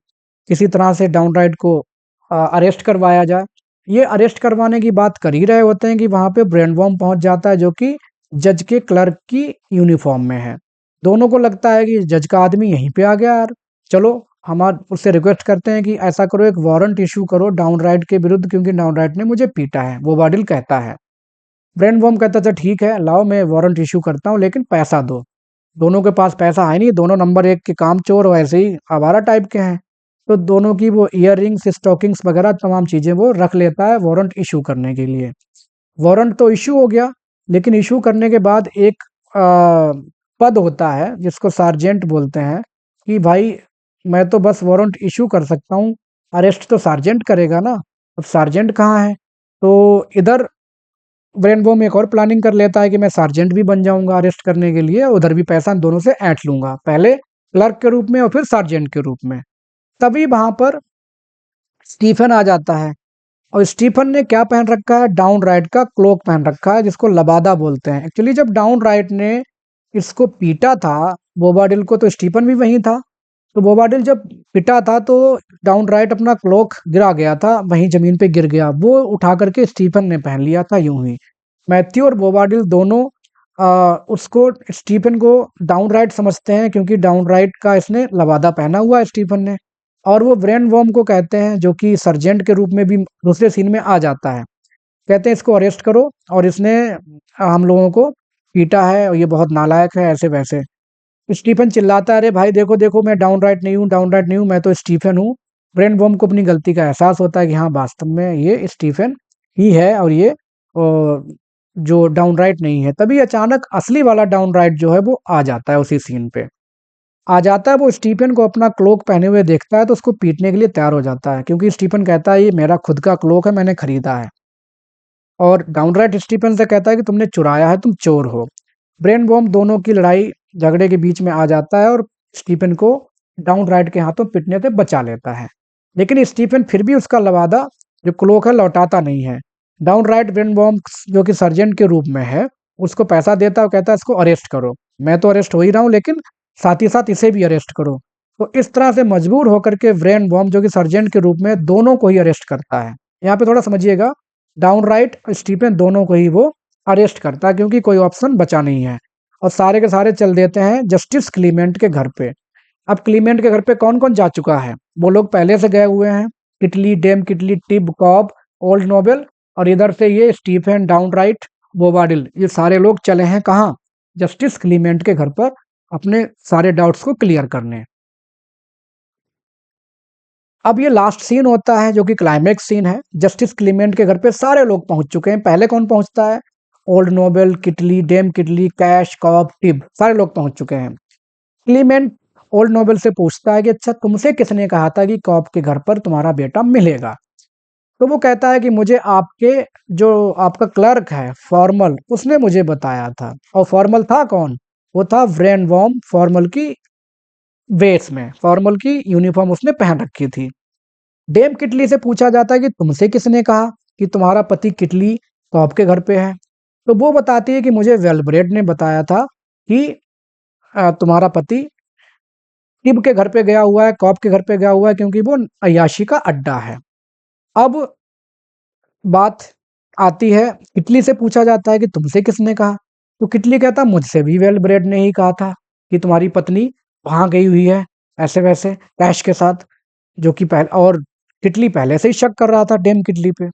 किसी तरह से डाउनराइट को अरेस्ट करवाया जाए। ये अरेस्ट करवाने की बात कर ही रहे होते हैं कि वहाँ पे ब्रेनवॉर्म पहुँच जाता है, जो कि जज के क्लर्क की यूनिफ़ॉर्म में है। दोनों को लगता है कि जज का आदमी यहीं पे आ गया यार, चलो हम आज उससे रिक्वेस्ट करते हैं कि ऐसा करो, एक वारंट इश्यू करो डाउनराइट के विरुद्ध, क्योंकि डाउनराइट ने मुझे पीटा है, बोवाडिल कहता है। ब्रेनवॉर्म कहता था ठीक है, लाओ मैं वारंट इश्यू करता हूँ, लेकिन पैसा दो। दोनों के पास पैसा है नहीं, दोनों नंबर एक के कामचोर और ऐसे ही आवारा टाइप के हैं। तो दोनों की वो ईयररिंग्स, स्टॉकिंग्स वगैरह तमाम चीज़ें वो रख लेता है वारंट इश्यू करने के लिए। वारंट तो इश्यू हो गया, लेकिन इश्यू करने के बाद एक पद होता है जिसको सार्जेंट बोलते हैं, कि भाई मैं तो बस वारंट इश्यू कर सकता हूँ, अरेस्ट तो सार्जेंट करेगा ना। अब सार्जेंट कहाँ है? तो इधर ब्रेनबॉम एक और प्लानिंग कर लेता है कि मैं सार्जेंट भी बन जाऊंगा अरेस्ट करने के लिए, उधर भी पैसा दोनों से ऐंठ लूंगा, पहले क्लर्क के रूप में और फिर सार्जेंट के रूप में। तभी वहां पर स्टीफन आ जाता है। और स्टीफन ने क्या पहन रखा है? डाउन राइट का क्लोक पहन रखा है, जिसको लबादा बोलते हैं। एक्चुअली जब डाउन राइट ने इसको पीटा था बोबाडिल को, तो स्टीफन भी वहीं था। तो बोबाडिल जब पिटा था तो डाउन राइट अपना क्लोक गिरा गया था, वहीं जमीन पे गिर गया, वो उठा करके स्टीफन ने पहन लिया था यूं ही। मैथ्यू और बोबाडिल दोनों उसको, स्टीफन को डाउन राइट समझते हैं, क्योंकि डाउन राइट का इसने लबादा पहना हुआ है स्टीफन ने। और वो ब्रेन वॉर्म को कहते हैं, जो कि सर्जेंट के रूप में भी दूसरे सीन में आ जाता है। कहते हैं इसको अरेस्ट करो, और इसने हम लोगों को पीटा है और ये बहुत नालायक है, ऐसे वैसे। स्टीफन चिल्लाता है अरे भाई देखो देखो, मैं डाउन राइट नहीं हूँ, डाउन राइट नहीं हूँ, मैं तो स्टीफन हूँ। ब्रेन बॉम को अपनी गलती का एहसास होता है कि हाँ वास्तव में ये स्टीफन ही है, और ये जो डाउन राइट नहीं है। तभी अचानक असली वाला डाउन राइट जो है वो आ जाता है, उसी सीन पे आ जाता है। वो स्टीफन को अपना क्लोक पहने हुए देखता है तो उसको पीटने के लिए तैयार हो जाता है, क्योंकि स्टीफन कहता है ये मेरा खुद का क्लोक है, मैंने खरीदा है। और डाउनराइट स्टीफन से कहता है कि तुमने चुराया है, तुम चोर हो। ब्रेन बॉम्ब दोनों की लड़ाई झगड़े के बीच में आ जाता है, और स्टीफन को डाउनराइट के हाथों पिटने से बचा लेता है। लेकिन स्टीफन फिर भी उसका लवादा, जो क्लोक है, लौटाता नहीं है। डाउनराइट ब्रेन बॉम्ब, जो कि सर्जेंट के रूप में है, उसको पैसा देता है और कहता है इसको अरेस्ट करो। मैं तो अरेस्ट हो ही रहा हूँ, लेकिन साथ ही साथ इसे भी अरेस्ट करो। तो इस तरह से मजबूर होकर के ब्रेन बॉम्ब, जो कि सर्जेंट के रूप में है, दोनों को ही अरेस्ट करता है। यहाँ पे थोड़ा समझिएगा, डाउनराइट स्टीफन दोनों को ही वो अरेस्ट करता है, क्योंकि कोई ऑप्शन बचा नहीं है। और सारे के सारे चल देते हैं जस्टिस क्लीमेंट के घर पे। अब क्लीमेंट के घर पे कौन कौन जा चुका है? वो लोग पहले से गए हुए हैं, किटली, डेम किटली, टिब, कॉब, ओल्ड नोबेल, और इधर से ये स्टीफन, डाउनराइट, बोबाडिल, ये सारे लोग चले हैं कहाँ? जस्टिस क्लीमेंट के घर पर, अपने सारे डाउट्स को क्लियर करने। अब ये लास्ट सीन होता है, जो कि क्लाइमेक्स सीन है। जस्टिस क्लीमेंट के घर पे सारे लोग पहुंच चुके हैं। पहले कौन पहुंचता है? Old Nobel, किटली, dam किटली, cash, cob, टिब, सारे लोग पहुंच चुके हैं। क्लीमेंट ओल्ड नोबेल से पूछता है कि अच्छा तुमसे किसने कहा था कि कॉब के घर पर तुम्हारा बेटा मिलेगा? तो वो कहता है कि मुझे आपके, जो आपका क्लर्क है फॉर्मल, उसने मुझे बताया था। और फॉर्मल था कौन? वो था ब्रेन वॉर्म, फॉर्मल की वेस में, फॉर्मल की यूनिफॉर्म उसने पहन रखी थी। डेम किटली से पूछा जाता है कि तुमसे किसने कहा कि तुम्हारा पति किटली कॉब के घर पे है? तो वो बताती है कि मुझे वेलब्रेड ने बताया था कि तुम्हारा पति टिब के घर पे गया हुआ है, कॉब के घर पे गया हुआ है, क्योंकि वो अय्याशी का अड्डा है। अब बात आती है, किटली से पूछा जाता है कि तुमसे किसने कहा? तो किटली कहता मुझसे भी वेलब्रेड ने ही कहा था कि तुम्हारी पत्नी वहाँ गई हुई है, ऐसे-वैसे कैश के साथ, जो कि और किटली पहले से ही शक कर रहा था डेम किटली पे।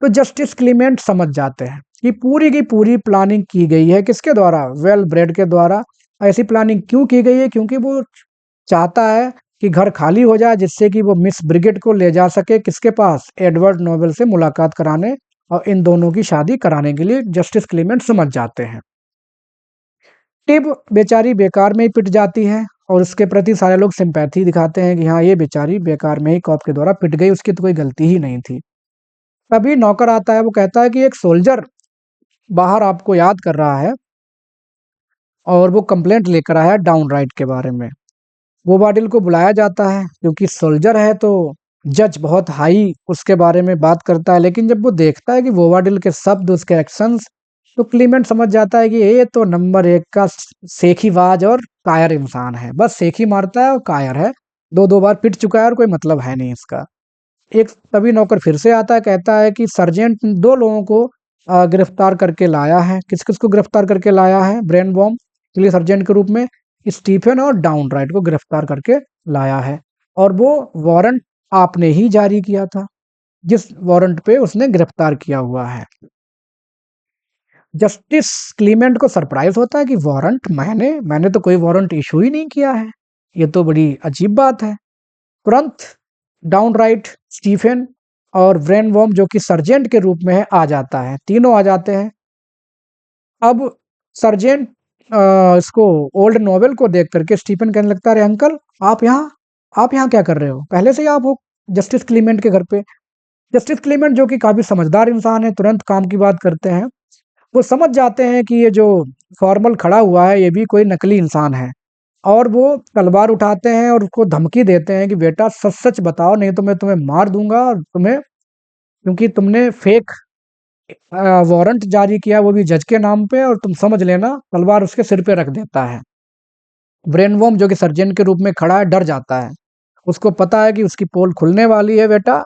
तो जस्टिस क्लीमेंट समझ जाते हैं कि पूरी की पूरी प्लानिंग की गई है किसके द्वारा? वेलब्रेड के द्वारा। ऐसी प्लानिंग क्यों की गई है? क्योंकि वो चाहता है कि घर खाली हो जाए, जिससे कि वो मिस ब्रिगेड को ले जा सके किसके पास? एडवर्ड नोबेल से मुलाकात कराने और इन दोनों की शादी कराने के लिए जस्टिस क्लीमेंट समझ जाते हैं। टिब बेचारी बेकार में ही पिट जाती है और उसके प्रति सारे लोग सिंपैथी दिखाते हैं कि हाँ, ये बेचारी बेकार में ही कॉप के द्वारा पिट गई, उसकी तो कोई गलती ही नहीं थी। तभी नौकर आता है, वो कहता है कि एक सोल्जर बाहर आपको याद कर रहा है और वो कंप्लेंट लेकर आया है डाउन राइट के बारे में। वोवाडिल को बुलाया जाता है क्योंकि सोल्जर है, तो जज बहुत हाई उसके बारे में बात करता है, लेकिन जब वो देखता है कि वोवाडिल के शब्द, उसके एक्शंस, तो क्लीमेंट समझ जाता है कि ये तो नंबर 1 का सेखीबाज और कायर इंसान है। बस सेखी मारता है और कायर है। 2-2 बार पिट चुका है और कोई मतलब है नहीं इसका। एक तभी नौकर फिर से आता है, कहता है कि सर्जेंट 2 लोगों को गिरफ्तार करके लाया है। किस-किस को गिरफ्तार करके लाया है? ब्रेन बॉम्ब के लिए सर्जेंट के रूप में स्टीफन और डाउनराइट को गिरफ्तार करके लाया है, और वो वारंट आपने ही जारी किया था, जिस वारंट पे उसने गिरफ्तार किया हुआ है। जस्टिस क्लीमेंट को सरप्राइज होता है कि वारंट मैंने तो कोई वारंट इशू ही नहीं किया है। ये तो बड़ी अजीब बात है। तुरंत डाउनराइट, स्टीफन और ब्रेनवॉर्म, जो कि सर्जेंट के रूप में है, आ जाता है। तीनों आ जाते हैं। अब सर्जेंट इसको ओल्ड नोवेल को देख करके स्टीफन कहने लगता है, अरे अंकल, आप यहाँ क्या कर रहे हो? पहले से ही आप हो जस्टिस क्लीमेंट के घर पे। जस्टिस क्लीमेंट, जो कि काफी समझदार इंसान है, तुरंत काम की बात करते हैं। वो समझ जाते हैं कि ये जो फॉर्मल खड़ा हुआ है, ये भी कोई नकली इंसान है, और वो तलवार उठाते हैं और उसको धमकी देते हैं कि बेटा सच-सच बताओ, नहीं तो मैं तुम्हें मार दूँगा, और तुम्हें, क्योंकि तुमने फेक वारंट जारी किया, वो भी जज के नाम पे, और तुम समझ लेना। तलवार उसके सिर पे रख देता है। ब्रेनवॉर्म, जो कि सर्जेंट के रूप में खड़ा है, डर जाता है। उसको पता है कि उसकी पोल खुलने वाली है बेटा,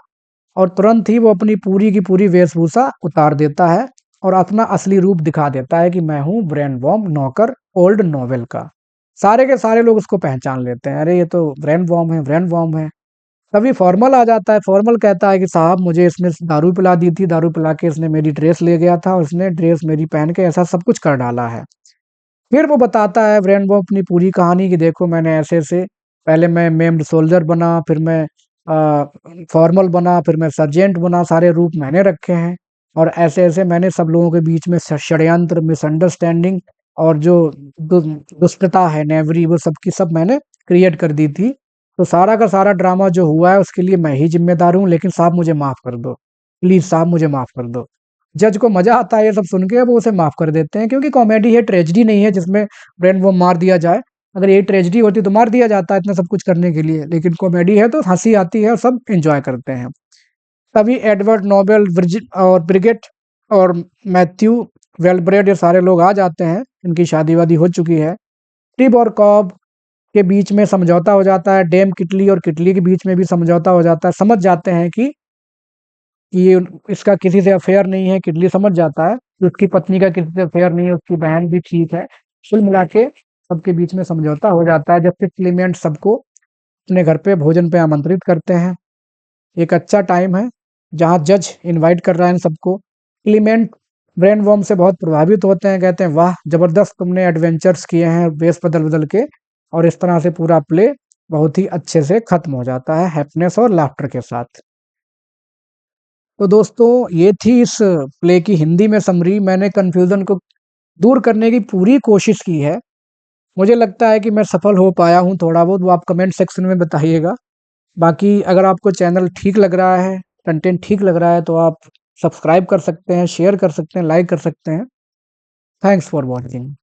और तुरंत ही वो अपनी पूरी की पूरी वेशभूषा उतार देता है और अपना असली रूप दिखा देता है कि मैं हूँ ब्रेनवॉर्म, नौकर ओल्ड नोवेल का। सारे के सारे लोग उसको पहचान लेते हैं, अरे ये तो ब्रेनवॉर्म है, ब्रेनवॉर्म है। तभी फॉर्मल आ जाता है। फॉर्मल कहता है कि साहब, मुझे इसने दारू पिला दी थी, दारू पिला के इसने मेरी ड्रेस ले गया था, और इसने ड्रेस मेरी पहन के ऐसा सब कुछ कर डाला है। फिर वो बताता है रेनबो अपनी पूरी कहानी कि देखो, मैंने ऐसे-ऐसे, पहले मैं मेम्ड सोल्जर बना, फिर मैं फॉर्मल बना, फिर मैं सर्जेंट बना, सारे रूप मैंने रखे हैं, और ऐसे-ऐसे मैंने सब लोगों के बीच में षड्यंत्र, मिसअंडरस्टैंडिंग और जो दु दुष्टता है, नेवरी, वो सब की सब मैंने क्रिएट कर दी थी। तो सारा का सारा ड्रामा जो हुआ है उसके लिए मैं ही ज़िम्मेदार हूँ, लेकिन साहब मुझे माफ़ कर दो। प्लीज़ साहब मुझे माफ़ कर दो। जज को मज़ा आता है ये सब सुन के, वो उसे माफ़ कर देते हैं, क्योंकि कॉमेडी है, ट्रेजेडी नहीं है जिसमें ब्रेन वो मार दिया जाए। अगर यही ट्रेजेडी होती तो मार दिया जाता इतना सब कुछ करने के लिए, लेकिन कॉमेडी है तो हँसी आती है और सब एन्जॉय करते हैं। तभी एडवर्ड नोबेल, ब्रिगेट और मैथ्यू वेलब्रेड, ये सारे लोग आ जाते हैं। इनकी शादी-वादी हो चुकी है। टिब और कॉब के बीच में समझौता हो जाता है। डेम किटली और किटली के बीच में भी समझौता हो जाता है। समझ जाते हैं कि ये इसका किसी से अफेयर नहीं है। किटली समझ जाता है कि उसकी पत्नी का किसी से अफेयर नहीं है, उसकी बहन भी ठीक है। कुल मिला के सबके बीच में समझौता हो जाता है। जस्टिस क्लीमेंट सबको अपने घर पे भोजन पे आमंत्रित करते हैं। एक अच्छा टाइम है जहाँ जज इनवाइट कर रहा है इन सबको। क्लीमेंट ब्रेन वॉर्म से बहुत प्रभावित होते हैं, कहते हैं वाह जबरदस्त, तुमने एडवेंचर्स किए हैं वेश बदल बदल के, और इस तरह से पूरा प्ले बहुत ही अच्छे से खत्म हो जाता है, हैप्पीनेस और लाफ्टर के साथ। तो दोस्तों, ये थी इस प्ले की हिंदी में समरी। मैंने कन्फ्यूज़न को दूर करने की पूरी कोशिश की है। मुझे लगता है कि मैं सफल हो पाया हूँ थोड़ा बहुत, वो आप कमेंट सेक्शन में बताइएगा। बाकी अगर आपको चैनल ठीक लग रहा है, कंटेंट ठीक लग रहा है, तो आप सब्सक्राइब कर सकते हैं, शेयर कर सकते हैं, लाइक कर सकते हैं। Thanks for watching.